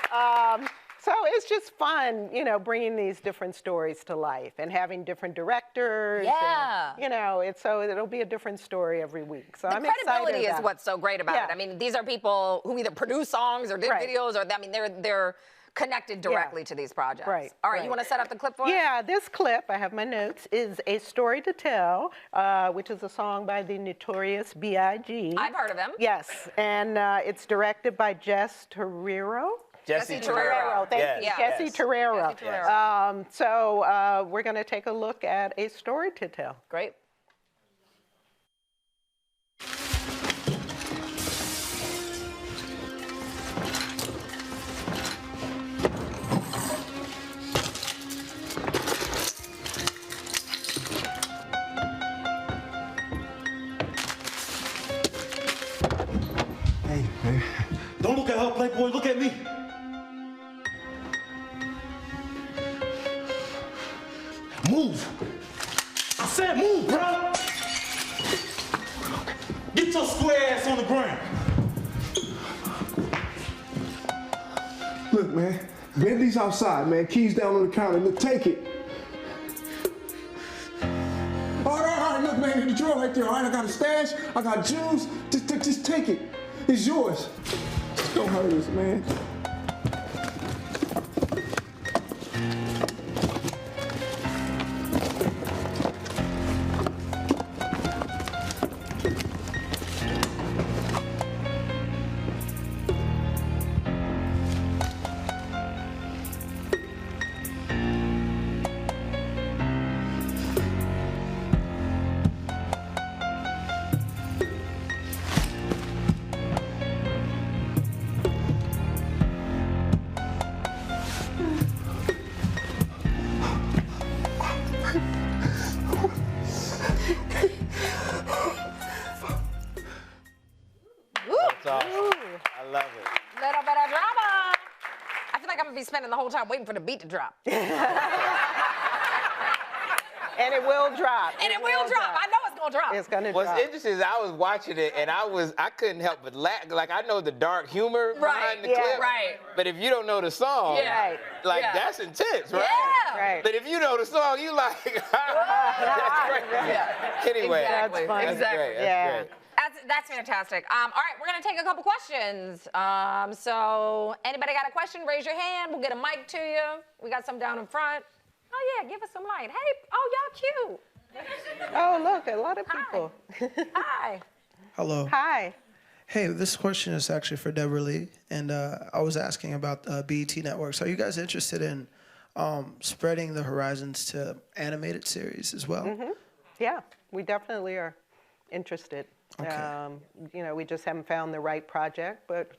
S3: program. So it's just fun, bringing these different stories to life and having different directors.
S2: Yeah.
S3: And, it'll be a different story every week. So I'm
S2: excited. The credibility
S3: is
S2: what's so great about it. I mean, these are people who either produce songs or did videos, or they're connected directly to these projects.
S3: Right.
S2: All right, you want to set up the clip for us?
S3: Yeah, this clip, I have my notes, is A Story to Tell, which is a song by the Notorious B.I.G.
S2: I've heard of him.
S3: Yes, and it's directed by Jesse Torero.
S2: Jesse Torero.
S3: Thank you. Jesse Torero. So we're going to take a look at A Story to Tell.
S2: Great.
S10: Hey, don't look at her, Playboy, look at me. Move. I said move, bro. Get your square ass on the ground.
S11: Look, man, Bentley's outside, man. Keys down on the counter. Look, take it. All right, look, man, in the drawer right there. All right, I got a stash, I got juice. Just take it. It's yours. Just don't hurt us, man.
S2: Spending the whole time waiting for the beat to drop.
S3: And it will drop.
S2: And it will drop. I know it's gonna drop.
S3: It's gonna drop.
S4: What's interesting is I was watching it and I couldn't help but laugh. Like, I know the dark humor behind the clip.
S2: Right.
S4: But if you don't know the song, that's intense, right?
S2: Yeah.
S3: Right.
S4: But if you know the song, you like, that's great.
S2: Yeah.
S4: Anyway,
S2: exactly.
S3: That's funny.
S4: That's great. That's great.
S2: That's fantastic. All right, we're gonna take a couple questions. So anybody got a question, raise your hand. We'll get a mic to you. We got some down in front. Oh yeah, give us some light. Hey, oh y'all cute.
S3: Oh look, a lot of people.
S2: Hi.
S12: Hello.
S3: Hi.
S12: Hey, this question is actually for Debra Lee, and I was asking about BET Networks. Are you guys interested in spreading the horizons to animated series as well?
S3: Mm-hmm. Yeah, we definitely are interested.
S12: Okay.
S3: We just haven't found the right project, but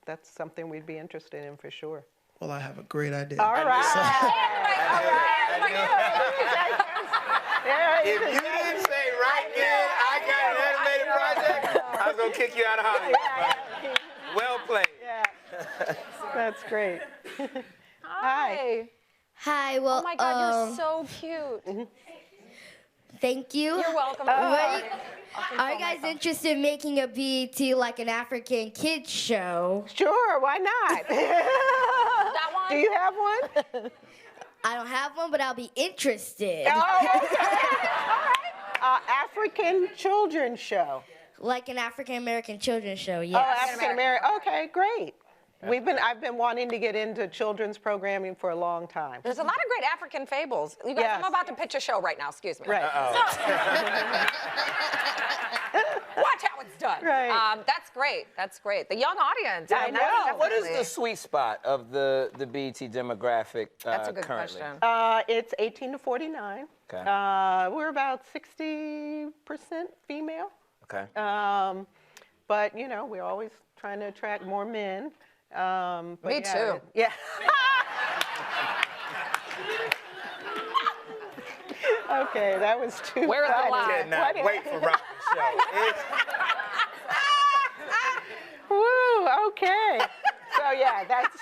S3: that's something we'd be interested in for sure.
S12: Well, I have a great idea.
S3: All right.
S4: If you didn't say right then, I got an animated project, I was gonna kick you out of Hollywood. Well played.
S3: Yeah. That's great. Hi.
S13: Hi. Well,
S2: oh my God, you're so cute.
S13: Thank you.
S2: You're welcome.
S13: Are you guys interested in making a BET like an African kids show?
S3: Sure, why not?
S2: That one?
S3: Do you have one?
S13: I don't have one, but I'll be interested.
S3: Oh, okay. All right. African children's show.
S13: Like an African American children's show, yes.
S3: Oh, African American. Okay, great. I've been wanting to get into children's programming for a long time.
S2: There's a lot of great African fables. You guys, I'm about to pitch a show right now. Excuse me.
S3: Right.
S2: Watch how it's done.
S3: Right.
S2: That's great. That's great. The young audience.
S3: I know.
S4: What is the sweet spot of the BET demographic
S2: That's a good
S4: currently?
S2: question.
S3: It's 18 to 49.
S4: Okay.
S3: We're about 60% female.
S4: Okay.
S3: But, you know, we're always trying to attract more men. But
S2: Me too.
S3: Yeah. Okay, that was too
S2: Where's the
S3: funny.
S2: line?
S4: Cannot wait for Robin's show.
S3: Woo, okay. So yeah, that's,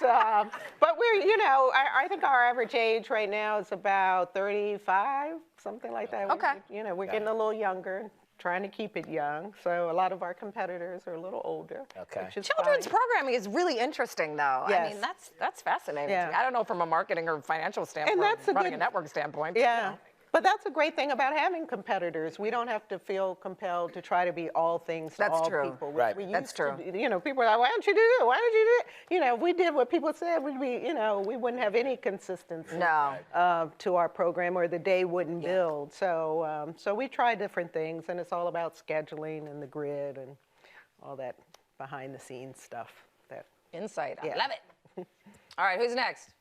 S3: but we're, you know, I think our average age right now is about 35, something like that.
S2: Okay.
S3: You know, we're getting a little younger, trying to keep it young. So a lot of our competitors are a little older.
S4: Okay.
S3: Which is
S2: Children's
S3: fine.
S2: programming is really interesting, though. I
S3: Yes.
S2: mean, that's fascinating.
S3: Yeah.
S2: To me. I don't know from a marketing or financial standpoint,
S3: that's a
S2: running
S3: good-
S2: a network standpoint. but,
S3: Yeah.
S2: you know.
S3: But that's a great thing about having competitors. We don't have to feel compelled to try to be all things to
S2: That's
S3: all
S2: true.
S3: people.
S4: Right.
S3: We
S2: That's
S3: used to
S2: true.
S3: do- you know, people are like, why don't you do it? Why don't you do it? You know, if we did what people said, we'd be, you know, we wouldn't have any consistency
S2: No.
S3: to our program, or the day wouldn't build. So, so we try different things, and it's all about scheduling and the grid and all that behind the scenes stuff. That
S2: Insight.
S3: Yeah.
S2: I love it. All right, who's next?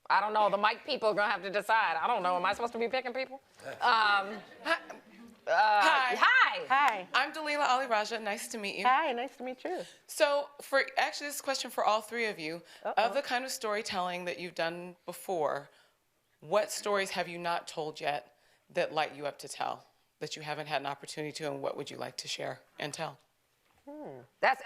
S2: I don't know. The mic people are going to have to decide. I don't know. Am I supposed to be picking people? Hi.
S3: Hi.
S5: I'm Dalila Ali Raja. Nice to meet you.
S3: Hi, nice to meet you.
S5: So, actually, this is a question for all three of you. Of the kind of storytelling that you've done before, what stories have you not told yet that light you up to tell, that you haven't had an opportunity to, and what would you like to share and tell?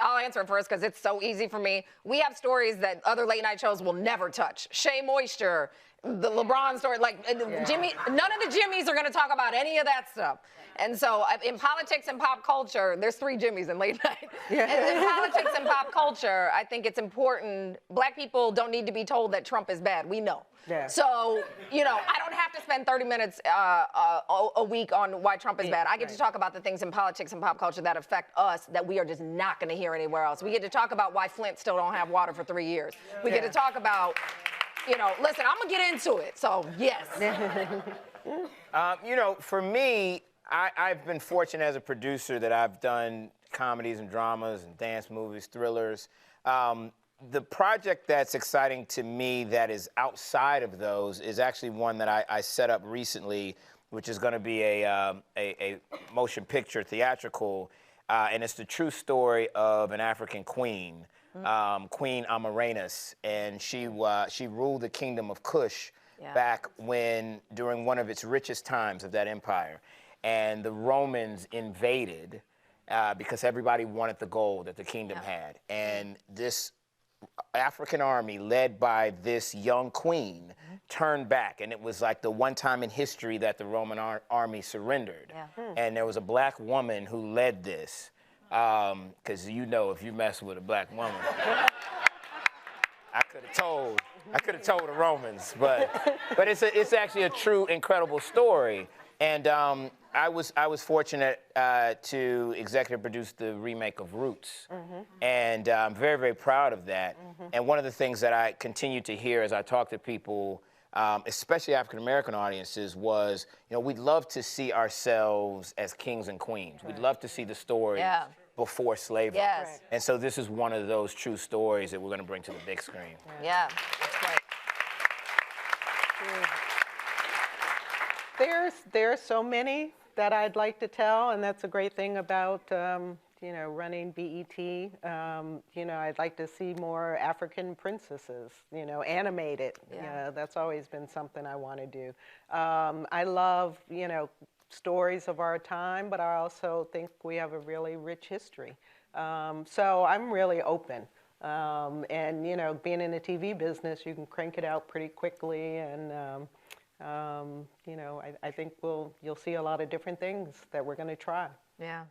S2: I'll answer it first because it's so easy for me. We have stories that other late night shows will never touch. Shea Moisture, the LeBron story, like Jimmy, none of the Jimmys are going to talk about any of that stuff. And so in politics and pop culture, there's 3 Jimmys in late night. And in politics and pop culture, I think it's important. Black people don't need to be told that Trump is bad. We know.
S3: Yeah.
S2: So, you know, I don't have to spend 30 minutes a week on why Trump is bad. I get to talk about the things in politics and pop culture that affect us that we are just not going to hear anywhere else. We get to talk about why Flint still don't have water for 3 years. We get to talk about, you know, listen, I'm going to get into it. So, yes.
S4: You know, for me, I've been fortunate as a producer that I've done comedies and dramas and dance movies, thrillers. The project that's exciting to me that is outside of those is actually one that I set up recently, which is going to be a motion picture theatrical, and it's the true story of an African queen, Queen Amarynlis, and she ruled the kingdom of Kush back during one of its richest times of that empire, and the Romans invaded because everybody wanted the gold that the kingdom had, and this African army led by this young queen turned back, and it was like the one time in history that the Roman army surrendered. And there was a black woman who led this, because you know if you mess with a black woman, I could have told the Romans, but it's actually a true incredible story. And I was fortunate to executive produce the remake of Roots, and I'm very, very proud of that. And one of the things that I continue to hear as I talk to people, especially African American audiences, was, you know, we'd love to see ourselves as kings and queens. We'd love to see the stories before slavery.
S2: Yes.
S4: And so this is one of those true stories that we're going to bring to the big screen.
S2: Yeah, that's great.
S3: There's so many that I'd like to tell, and that's a great thing about you know, running BET. You know, I'd like to see more African princesses, you know, animated. You know, that's always been something I want to do. I love, you know, stories of our time, but I also think we have a really rich history. So I'm really open. And, you know, being in the TV business, you can crank it out pretty quickly, and you know, I think you'll see a lot of different things that we're going to try.
S2: Yeah.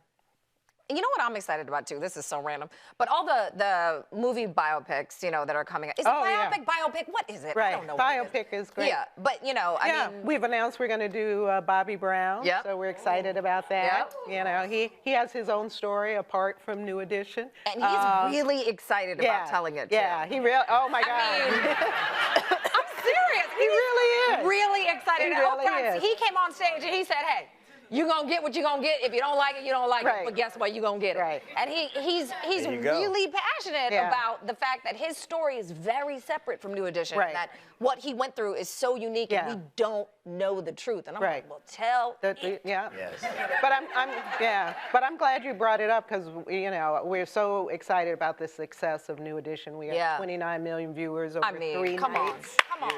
S2: you know what I'm excited about too? This is so random. But all the movie biopics, you know, that are coming out. Is it biopic, biopic? What is it?
S3: Right.
S2: I don't know.
S3: Biopic is great.
S2: Yeah, but you know, I mean.
S3: We've announced we're going to do Bobby Brown.
S2: Yep.
S3: So we're excited about that.
S2: Yep.
S3: You know, he has his own story apart from New Edition.
S2: And he's really excited about telling it too.
S3: Yeah, he really, oh my God.
S2: I mean, I'm serious.
S3: He really is.
S2: Really excited.
S3: He really is.
S2: He came on stage and he said, hey, you're going to get what you're going to get. If you don't like it, you don't like it. But guess what? You're going to get it.
S3: Right.
S2: And he's really passionate about the fact that his story is very separate from New Edition.
S3: Right.
S2: And that what he went through is so unique and we don't know the truth. And I'm like, well, tell it.
S3: Yeah.
S4: Yes.
S3: But I'm glad you brought it up because, you know, we're so excited about the success of New Edition. We have 29 million viewers over 3
S2: come
S3: nights.
S2: Come on.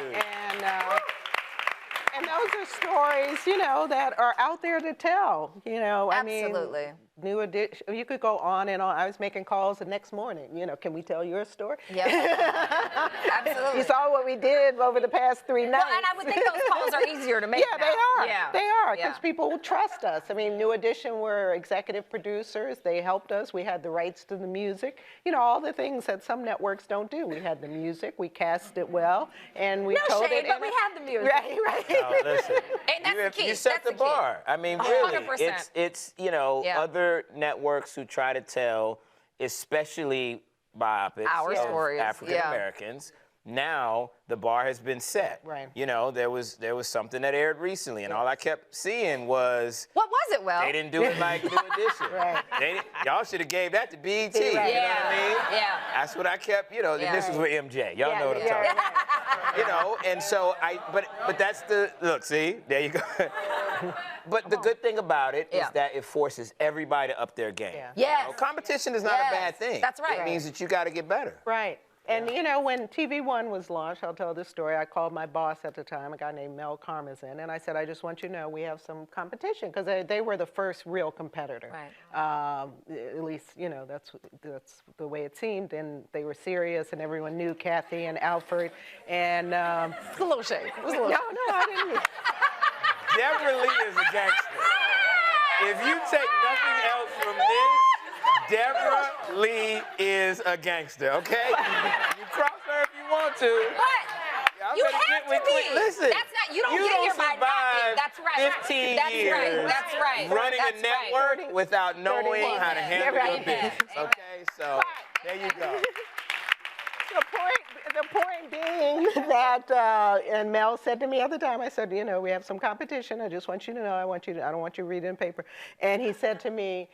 S3: And those are stories, you know, that are out there to tell. You know,
S2: Absolutely.
S3: I mean, New Edition. You could go on and on. I was making calls the next morning. You know, can we tell your story?
S2: Yeah. Absolutely.
S3: You saw what we did over the past 3 nights.
S2: Well, and I would think those calls are easier to make.
S3: Yeah,
S2: now.
S3: they are.
S2: Yeah.
S3: They are because people will trust us. I mean, New Edition were executive producers. They helped us. We had the rights to the music. You know, all the things that some networks don't do. We had the music. We cast it well, and we told
S2: shade,
S3: it.
S2: But we had the music.
S3: Right.
S4: No, listen.
S2: And that's the key.
S4: You set the bar. I mean, really,
S2: 100%.
S4: it's you know, other networks who try to tell, especially biopics
S2: Our
S4: of
S2: stories.
S4: African Americans. Now the bar has been set.
S3: Right.
S4: You know, there was something that aired recently, and all I kept seeing was
S2: what was it? Well,
S4: they didn't do it like New Edition.
S3: Right.
S4: Y'all should have gave that to BET.
S3: Right.
S4: You know what I mean?
S2: Yeah.
S4: That's what I kept. You know, and this was with MJ. Y'all know what I'm talking about. You know, and so but that's the look. See, there you go. But the good thing about it is that it forces everybody to up their game.
S3: Yeah.
S2: Yes.
S4: You know, competition is not a bad thing.
S2: That's right.
S4: It means that you got to get better.
S3: Right. And, you know, when TV One was launched, I'll tell this story. I called my boss at the time, a guy named Mel Karmazin, and I said, I just want you to know we have some competition, because they were the first real competitor.
S2: Right.
S3: At least, you know, that's the way it seemed, and they were serious, and everyone knew Kathy and Alfred, and...
S2: It's a little shade. It was a little
S3: No, I didn't.
S4: Debra Lee is a gangster. If you take nothing else from this, Debra Lee is a gangster, okay? You cross her if you want to.
S2: But you have to be.
S4: Listen,
S2: that's not, you don't get here by not. That's right.
S4: 15
S2: that's
S4: years
S2: right. That's right.
S4: running
S2: that's
S4: a network
S2: right.
S4: without knowing how to handle your
S2: Amen.
S4: business, okay? So there you go.
S3: The point being that, and Mel said to me at the time, I said, you know, we have some competition. I just want you to know, I don't want you to read it in paper. And he said to me,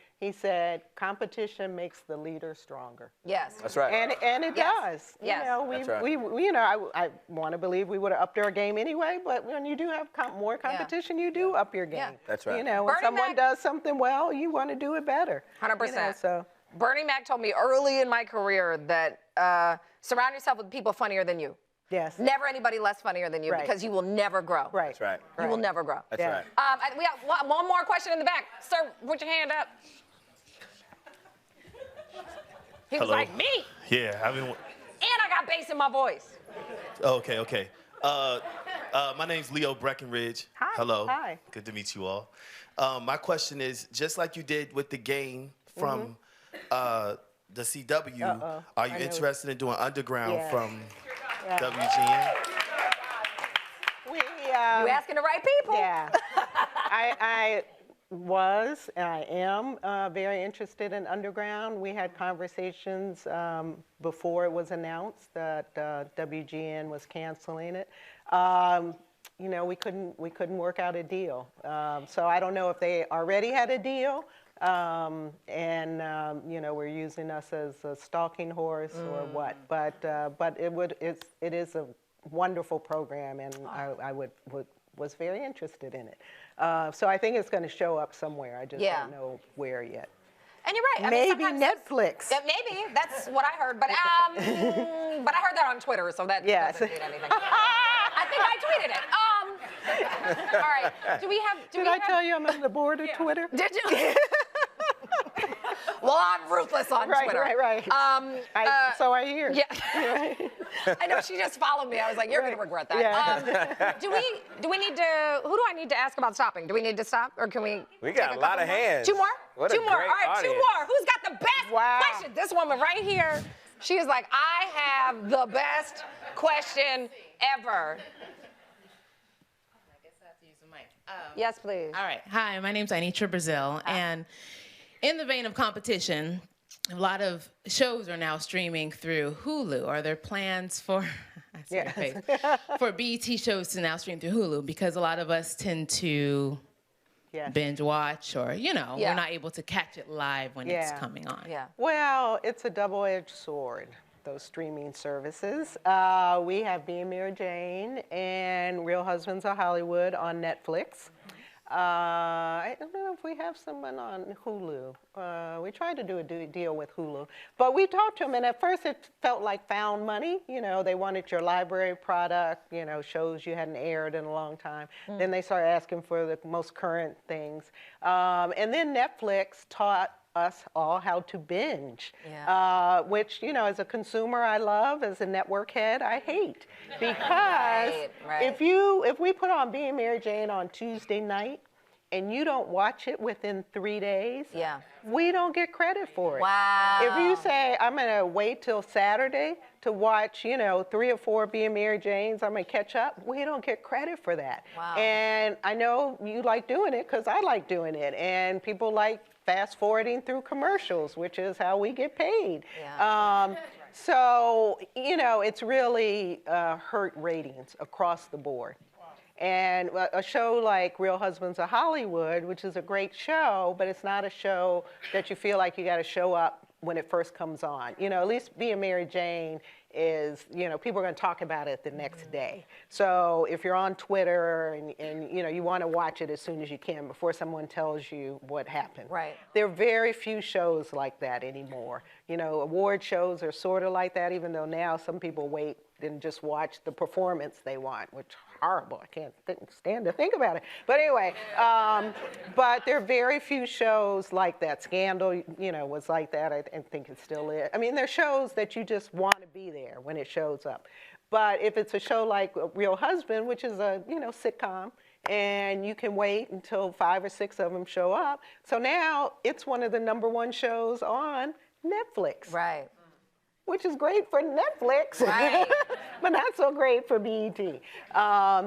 S3: competition makes the leader stronger.
S2: Yes.
S4: That's right.
S3: And it does.
S2: Yes.
S3: You know,
S4: That's right.
S3: we you know, I want to believe we would have upped our game anyway, but when you do have more competition, you do up your game.
S2: Yeah.
S4: That's right.
S3: You know, when
S2: Bernie
S3: someone
S2: Mac
S3: does something well, you want to do it better.
S2: 100%.
S3: You know, so.
S2: Bernie Mac told me early in my career that surround yourself with people funnier than you.
S3: Yes.
S2: Never anybody less funnier than you, because you will never grow.
S3: Right.
S4: That's right.
S2: You will never grow.
S4: That's right.
S2: We have one more question in the back. Sir, put your hand up. He was like, me?
S14: Yeah, I mean.
S2: And I got bass in my voice.
S14: Okay. My name's Leo Breckenridge.
S3: Hi.
S14: Hello.
S3: Hi.
S14: Good to meet you all. My question is, just like you did with the game from the CW, are you interested in doing underground from WGN?
S2: You asking the right people.
S3: Yeah. I was and I am very interested in underground. We had conversations before it was announced that WGN was canceling it. You know, we couldn't work out a deal. So I don't know if they already had a deal, you know, we're using us as a stalking horse or what. But it is a wonderful program, and I was very interested in it. So I think it's going to show up somewhere. I just don't know where yet.
S2: And you're right.
S3: Maybe
S2: I mean,
S3: Netflix.
S2: Maybe. That's what I heard. But I heard that on Twitter, so that doesn't mean anything. I think I tweeted it. All right. Did
S3: I tell you I'm on the board of Twitter?
S2: Did you? Well, I'm ruthless on Twitter.
S3: Right. So I hear.
S2: Yeah. I know she just followed me. I was like, you're gonna regret that.
S3: Yeah.
S2: Do we need to? Who do I need to ask about stopping? Do we need to stop, or can we?
S4: We got a lot of hands.
S2: Two more.
S4: What
S2: two
S4: a
S2: more.
S4: great
S2: All right,
S4: audience.
S2: 2 more. Who's got the best question? This woman right here. She is like, I have the best question ever. Yes, please.
S15: All right. Hi, my name's Anitra Brazil, and in the vein of competition, a lot of shows are now streaming through Hulu. Are there plans for for BET shows to now stream through Hulu? Because a lot of us tend to binge watch, or we're not able to catch it live when it's coming on.
S2: Yeah.
S3: Well, it's a double-edged sword, those streaming services. We have Being Mary Jane and Real Husbands of Hollywood on Netflix. I don't know if we have someone on Hulu. We tried to do a deal with Hulu, but we talked to them, and at first it felt like found money. They wanted your library product, shows you hadn't aired in a long time. Then they started asking for the most current things. And then Netflix taught us all how to binge, which, as a consumer I love, as a network head I hate. Because if we put on Being Mary Jane on Tuesday night and you don't watch it within 3 days, we don't get credit for it.
S2: Wow.
S3: If you say, I'm gonna wait till Saturday to watch, 3 or 4 Being Mary Janes, I'm gonna catch up, we don't get credit for that.
S2: Wow.
S3: And I know you like doing it because I like doing it, and people like fast forwarding through commercials, which is how we get paid.
S2: Yeah.
S3: So, it's really hurt ratings across the board. And a show like Real Husbands of Hollywood, which is a great show, but it's not a show that you feel like you got to show up when it first comes on. At least Being Mary Jane is, people are going to talk about it the next day. So if you're on Twitter and you want to watch it as soon as you can before someone tells you what happened.
S2: Right.
S3: There are very few shows like that anymore. Award shows are sort of like that, even though now some people wait and just watch the performance they want, which is horrible. I can't stand to think about it. But anyway, but there are very few shows like that. Scandal, was like that. I think it still is. I mean, there are shows that you just want to be there when it shows up. But if it's a show like Real Husband, which is a, sitcom, and you can wait until 5 or 6 of them show up. So now it's one of the #1 shows on Netflix.
S2: Right.
S3: Which is great for Netflix,
S2: right.
S3: but not so great for BET.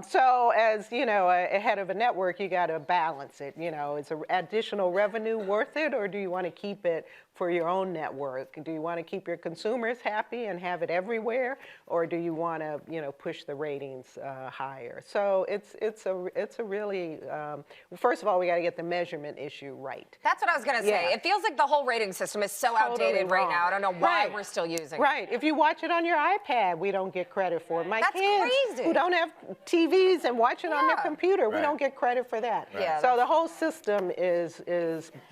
S3: So as, a head of a network, you got to balance it. Is additional revenue worth it, or do you want to keep it for your own network? Do you want to keep your consumers happy and have it everywhere, or do you want to, push the ratings higher? So it's a really, first of all, we got to get the measurement issue right.
S2: That's what I was going to say. It feels like the whole rating system is so outdated right now. I don't know why we're still using it.
S3: Right. If you watch it on your iPad, we don't get credit for it. My kids who don't have TVs and watch it on their computer, we don't get credit for that.
S2: Right. Yeah,
S3: so the whole system is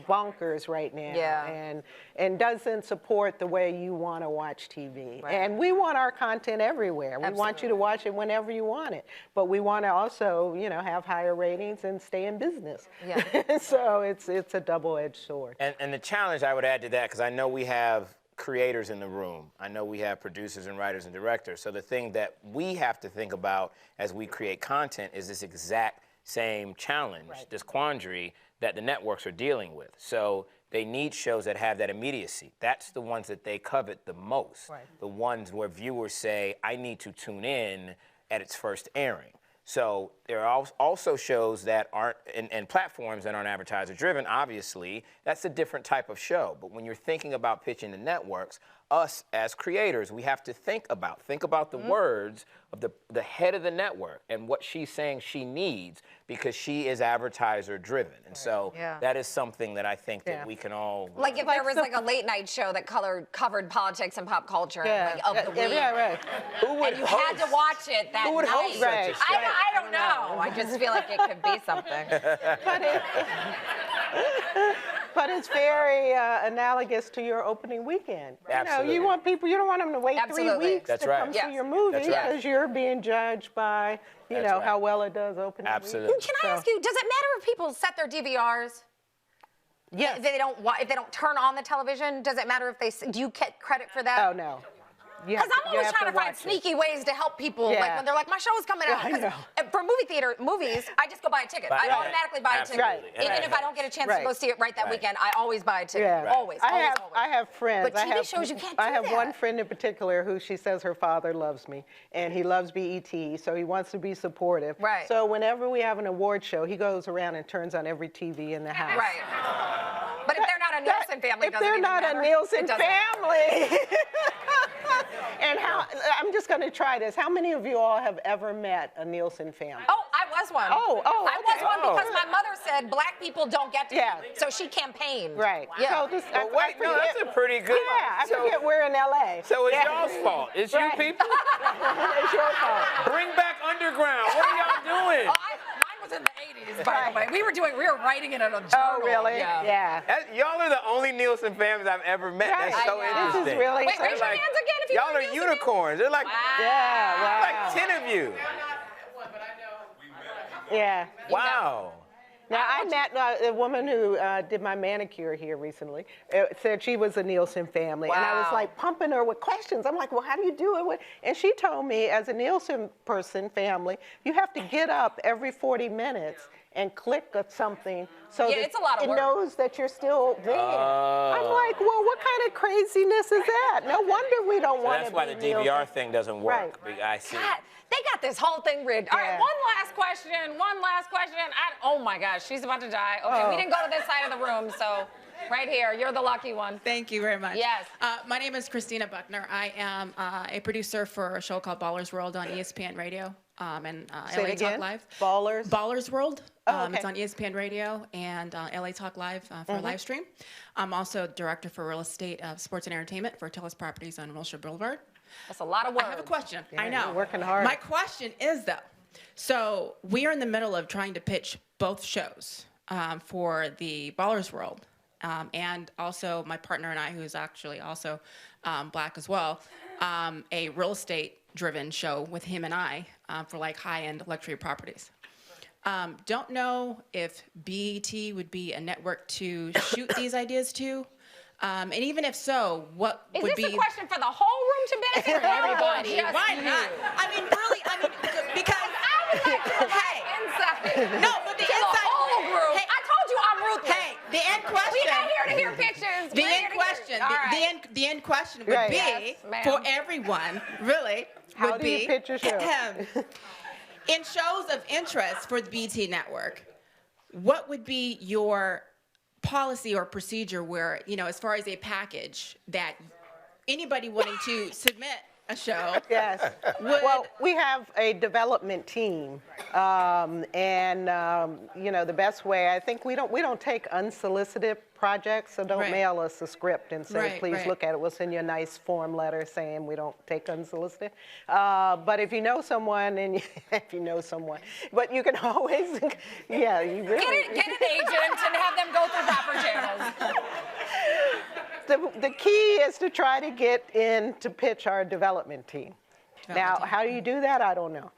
S3: bonkers right now, and doesn't support the way you want to watch TV. Right. And we want our content everywhere. We want you to watch it whenever you want it, but we want to also, have higher ratings and stay in business. Yeah. So it's a double-edged sword.
S4: And the challenge I would add to that, because I know we have creators in the room. I know we have producers and writers and directors. So the thing that we have to think about as we create content is this exact same challenge, this quandary that the networks are dealing with. So they need shows that have that immediacy. That's the ones that they covet the most. Right. The ones where viewers say, I need to tune in at its first airing. So there are also shows that aren't, and platforms that aren't advertiser driven, obviously, that's a different type of show. But when you're thinking about pitching the networks, us as creators, we have to think about the words of the head of the network and what she's saying she needs, because she is advertiser driven. And so that is something that I think that we can all...
S2: Like if there was like a late night show that covered politics and pop culture of the week.
S4: Who would
S2: and you had to watch it that
S4: Who would
S2: night.
S4: host such a show?
S2: I don't know. I just feel like it could be something.
S3: But it's very analogous to your opening weekend.
S4: Absolutely.
S3: You want people, you don't want them to wait 3 weeks to come see your movie, because you're being judged by, how well it does opening
S4: Absolutely.
S3: weekend.
S2: Can I ask you, does it matter if people set their DVRs?
S3: Yes.
S2: If they don't turn on the television, does it matter if do you get credit for that?
S3: Oh, no.
S2: Because I'm always trying to find sneaky ways to help people. Like when they're like, my show's coming out. For movies, I just go buy a ticket. I automatically buy a ticket. Even if I don't get a chance to go see it that weekend, I always buy a ticket. Always.
S3: I have friends.
S2: But TV shows, you can't do that.
S3: I have one friend in particular who she says her father loves me, and he loves BET, so he wants to be supportive. Right. So whenever we have an award show, he goes around and turns on every TV in the house.
S2: Right. But if they're not a Nielsen family,
S3: if they're not a Nielsen family. And I'm just going to try this. How many of you all have ever met a Nielsen family?
S2: Oh, I was one. I was one because my mother said black people don't get to so she campaigned.
S3: Right.
S2: Yeah.
S3: So
S4: that's a pretty good.
S3: Yeah, I forget we're in LA.
S4: So it's y'all's fault. It's you people.
S3: It's your fault.
S4: Bring back Underground. What are y'all doing?
S2: Mine was in the 80s, by the way. We were writing it in a journal.
S3: Oh, really? Yeah.
S4: Y'all are the only Nielsen families I've ever met. That's so interesting.
S3: This is really
S2: Wait, raise your hands again if you
S4: y'all are unicorns. They're like, like 10 of you.
S3: Yeah.
S4: Wow.
S3: Now, I met a woman who did my manicure here recently. Said she was a Nielsen family. And I was like pumping her with questions. I'm like, well, how do you do it? And she told me, as a Nielsen family, you have to get up every 40 minutes and click at something so that
S2: it's a lot of work.
S3: It knows that you're still there. I'm like, well, what kind of craziness is that? No wonder we don't want to
S4: That's why the DVR thing doesn't work.
S3: Right.
S4: I see.
S2: God, they got this whole thing rigged. All right, one last question. Oh my gosh, she's about to die. Okay, we didn't go to this side of the room, so right here, you're the lucky one.
S16: Thank you very much.
S2: Yes.
S16: My name is Christina Buckner. I am a producer for a show called Ballers World on ESPN Radio and LA Talk Live. Ballers World. It's on ESPN Radio and LA Talk Live for a live stream. I'm also director for real estate of sports and entertainment for Tillis Properties on Wilshire Boulevard.
S2: That's a lot of work.
S16: I have a question.
S3: Yeah,
S16: I know.
S3: You're working hard.
S16: My question is, though, so we are in the middle of trying to pitch both shows for the Ballers World. And also my partner and I, who's actually also black as well, a real estate-driven show with him and I for like high-end luxury properties. Don't know if BET would be a network to shoot these ideas to. And even if so, what would be...
S2: Is this a question for the whole room to benefit?
S16: For everybody. Why not? I mean, really, because...
S2: I would like to
S16: hey,
S2: inside.
S16: No, but the inside...
S2: The whole group.
S16: Hey,
S2: I told you I'm ruthless.
S16: Hey, the end question...
S2: We're not here to hear pictures.
S16: The end question, the end question would be, for everyone, really,
S3: How do you pitch a show?
S16: In shows of interest for the BET network, what would be your policy or procedure where, you know, as far as a package that anybody wanting to submit a show.
S3: Yes. Well, we have a development team, you know, the best way, I think we don't take unsolicited projects, so don't mail us a script and say, please look at it. We'll send you a nice form letter saying we don't take unsolicited. But if you know someone, but you can always, you really
S2: get an agent and have them go through proper channels.
S3: The key is to try to get in to pitch our development team. Now, how do you do that? I don't know.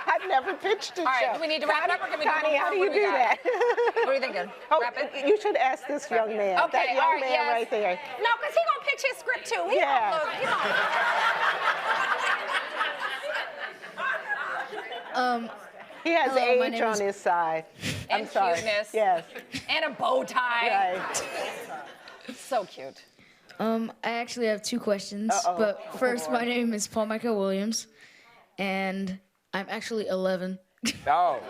S3: I've never pitched a show.
S2: All right, do we need to wrap it up or can we do one more?
S3: How do you do that?
S2: What are you thinking? Wrap it?
S3: You should ask this young man.
S2: Okay,
S3: that young man right there.
S2: No, because he's going to pitch his script too. He
S3: He has age on his side.
S2: And cuteness.
S3: Yes.
S2: And a bow tie.
S3: Right.
S2: So cute.
S17: I actually have two questions. But first, my name is Paul Michael Williams, and I'm actually 11.
S4: Oh.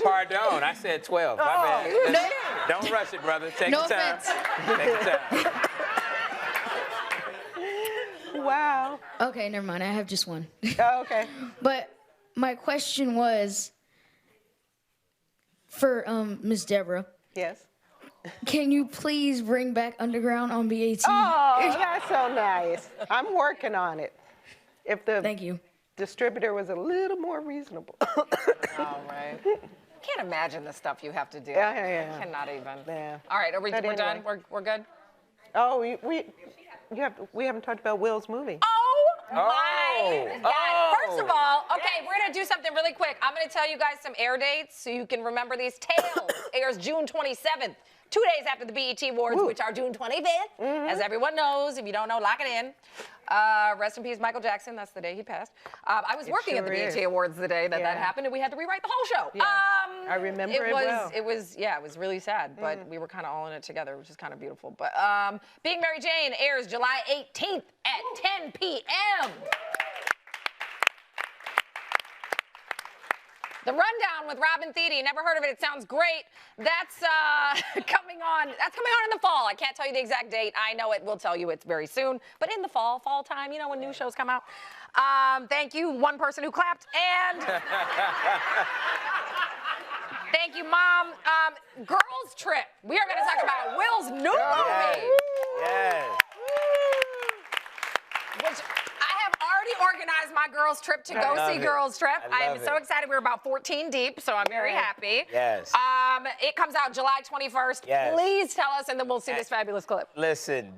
S4: Pardon, I said 12. My bad. Don't rush it, brother. Take your time. Take your time.
S3: Wow.
S17: Okay, never mind. I have just one.
S3: Oh, okay.
S17: But my question was for Ms. Debra.
S3: Yes.
S17: Can you please bring back Underground on BET?
S3: Oh, that's so nice. I'm working on it. If the
S17: Thank you.
S3: distributor was a little more reasonable.
S2: All right. Can't imagine the stuff you have to do.
S3: Yeah.
S2: Cannot even.
S3: Yeah.
S2: All right, we're
S3: Anyway.
S2: done? We're good?
S3: Oh, we haven't talked about Will's movie.
S2: Oh my God. First of all, okay, we're gonna do something really quick. I'm gonna tell you guys some air dates so you can remember these. Tales airs June 27th. 2 days after the BET Awards, which are June 25th, as everyone knows. If you don't know, lock it in. Rest in peace, Michael Jackson. That's the day he passed. I was working at the BET Awards the day that happened, and we had to rewrite the whole show.
S3: Yeah. I remember it well.
S2: It was really sad, but we were kind of all in it together, which is kind of beautiful. But Being Mary Jane airs July 18th at 10 p.m. The Rundown with Robin Thede. Never heard of it. It sounds great. That's coming on. That's coming on in the fall. I can't tell you the exact date. I know it. We'll tell you it's very soon. But in the fall time, you know, when new shows come out. Thank you, one person who clapped. And thank you, Mom. Girls Trip. We are going to talk about Will's new movie.
S4: Yes.
S2: Which I have already organized my girls' trip to go see Girls Trip. I am so excited. We're about 14 deep, so I'm very happy.
S4: Yes.
S2: It comes out July 21st.
S4: Yes.
S2: Please tell us, and then we'll see this fabulous clip.
S4: Listen,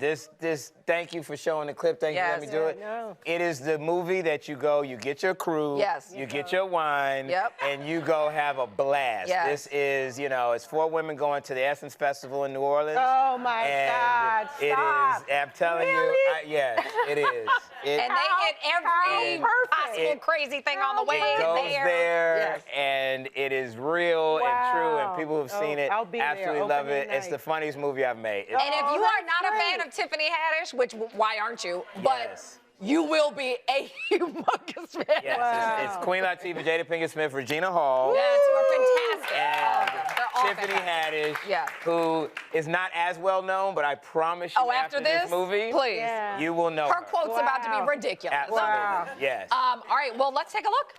S4: thank you for showing the clip. Thank you for letting me do it. It is the movie that you go, you get your crew, you get your wine, and you go have a blast. This is, you know, it's 4 women going to the Essence Festival in New Orleans.
S3: Oh my God!
S4: Stop. It is. I'm telling you. Yes, it is.
S2: And they hit every possible crazy thing on the way there.
S4: And it is real and true, and people who've seen it absolutely love it. It's the funniest movie I've made.
S2: And if you are not a fan of Tiffany Haddish, which why aren't you? But you will be a humongous fan.
S4: Yes, it's Queen Latifah, Jada Pinkett Smith, Regina Hall.
S2: Yes, who are fantastic.
S4: And Tiffany Haddish, who is not as well known, but I promise you after this movie,
S2: please,
S4: you will know
S2: her quote's about to be ridiculous.
S4: Absolutely. Yes.
S2: All right, well, let's take a look.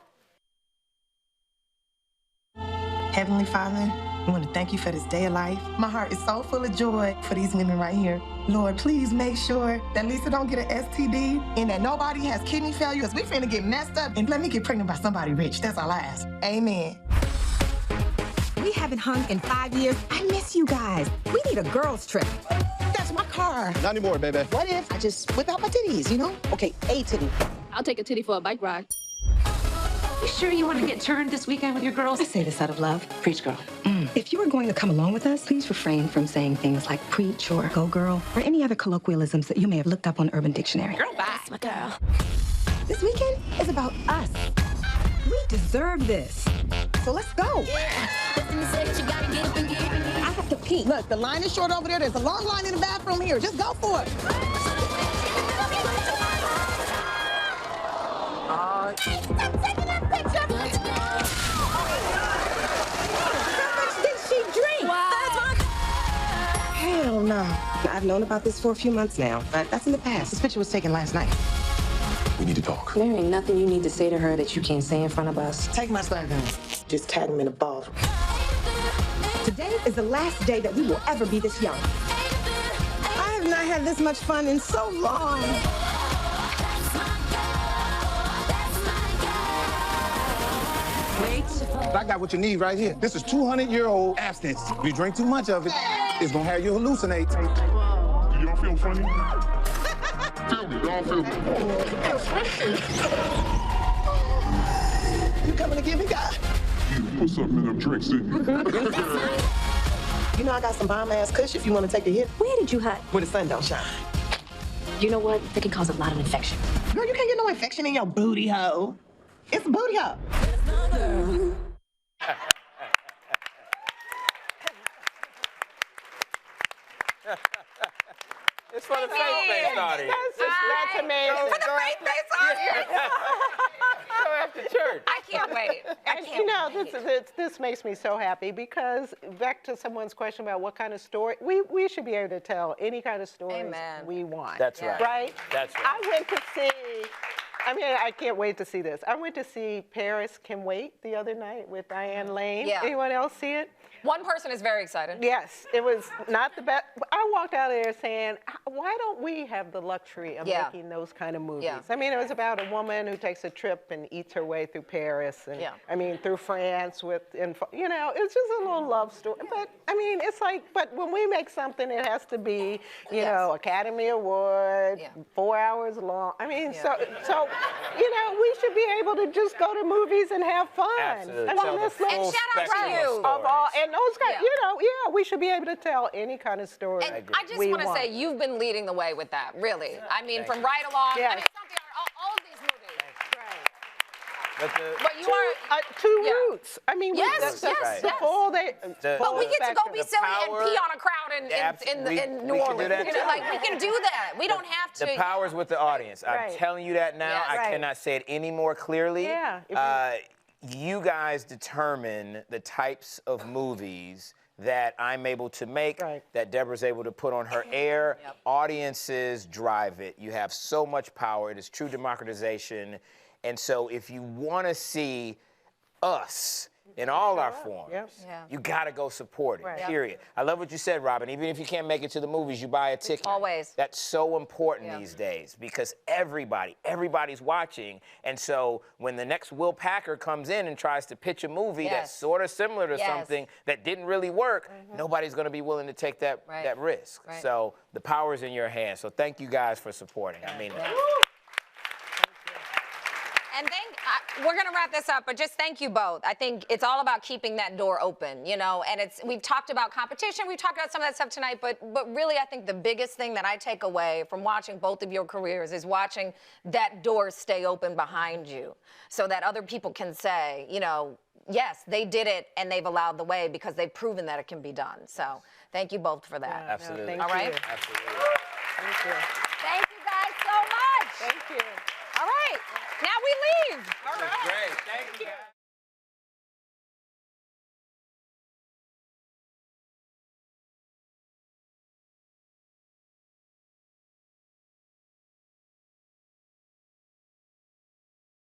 S18: Heavenly Father, I want to thank you for this day of life. My heart is so full of joy for these women right here. Lord, please make sure that Lisa don't get an STD and that nobody has kidney failure, as we finna get messed up, and let me get pregnant by somebody rich. That's all I ask. Amen.
S19: We haven't hung in 5 years. I miss you guys. We need a girls' trip.
S18: That's my car.
S20: Not anymore, baby.
S18: What if I just whip out my titties, you know? Okay, a titty.
S21: I'll take a titty for a bike ride. You sure you want to get turned this weekend with your girls?
S19: I say this out of love. Preach, girl. If you are going to come along with us, please refrain from saying things like preach or go, girl, or any other colloquialisms that you may have looked up on Urban Dictionary.
S21: Girl, bye. That's my girl.
S19: This weekend is about us. We deserve this. So let's go.
S18: I have to pee. Look, the line is short over there. There's a long line in the bathroom here. Just go for it.
S19: Stop taking that picture. How much did she drink?
S18: Wow. Hell no. I've known about this for a few months now, but that's in the past. This picture was taken last night.
S20: We need to talk.
S19: There ain't nothing you need to say to her that you can't say in front of us.
S18: Take my slide gun. Just tag him in a ball. Today is the last day that we will ever be this young. I have not had this much fun in so long.
S20: Wait. I got what you need right here. This is 200-year-old abstinence. If you drink too much of it, it's gonna have you hallucinate.
S11: You don't feel funny? Feel me, don't feel me.
S18: You coming to get me, God?
S11: You put something in them drinks, didn't you?
S18: You know I got some bomb-ass kush if you want to take a hit.
S19: Where did you hide?
S18: Where the sun don't shine.
S19: You know what? That can cause a lot of infection.
S18: Girl, you can't get no infection in your booty hole. It's a booty hole.
S4: It's for the faith-based audience.
S3: That's amazing.
S2: For the faith-based audience.
S4: Go after church.
S2: I can't wait.
S3: You know, this makes me so happy because back to someone's question about what kind of story, we should be able to tell any kind of stories we want.
S4: That's right.
S3: Right?
S4: That's right.
S3: I went to see, I mean, I can't wait to see this. I went to see Paris Can Wait the other night with Diane Lane.
S2: Yeah.
S3: Anyone else see it?
S2: One person is very excited.
S3: Yes, it was not the best. I I walked out of there saying, why don't we have the luxury of making those kind of movies? I mean, it was about a woman who takes a trip and eats her way through Paris, and I mean, through France you know, it's just a little love story. But I mean, it's like, but when we make something, it has to be, you know, Academy Award, 4 hours long. I mean, so you know, we should be able to just go to movies and have fun.
S4: Absolutely.
S3: I mean,
S2: and shout out to you.
S3: Of all, and those guys, you know, we should be able to tell any kind of story.
S2: And I just want to say, you've been leading the way with that, really. I mean, from Right Along. I mean, all of these movies.
S3: Right.
S2: But you are
S3: two roots. I mean,
S2: yes. But we get to go be silly and pee on a crowd in New Orleans. Like, we can do that. We don't have to.
S4: The power's with the audience. I'm telling you that now. I cannot say it any more clearly. You guys determine the types of movies that I'm able to make, that Debra's able to put on her air. Audiences drive it. You have so much power. It is true democratization. And so if you want to see us in all our forms, you got to go support it, period. I love what you said, Robin. Even if you can't make it to the movies, you buy a ticket.
S2: Always.
S4: That's so important these days because everybody's watching. And so when the next Will Packer comes in and tries to pitch a movie that's sort of similar to something that didn't really work, nobody's going to be willing to take that risk. So the power's in your hands. So thank you guys for supporting. I mean that.
S2: And we're going to wrap this up, but just thank you both. I think it's all about keeping that door open, you know, and we've talked about competition, we've talked about some of that stuff tonight, but really I think the biggest thing that I take away from watching both of your careers is watching that door stay open behind you so that other people can say, you know, yes, they did it and they've allowed the way because they've proven that it can be done. So thank you both for that.
S4: Absolutely.
S3: No,
S2: all right?
S4: Absolutely.
S3: Thank you.
S2: Thank you guys so much.
S3: Thank you.
S2: All right. Now we leave.
S4: All right. Great. Thank you.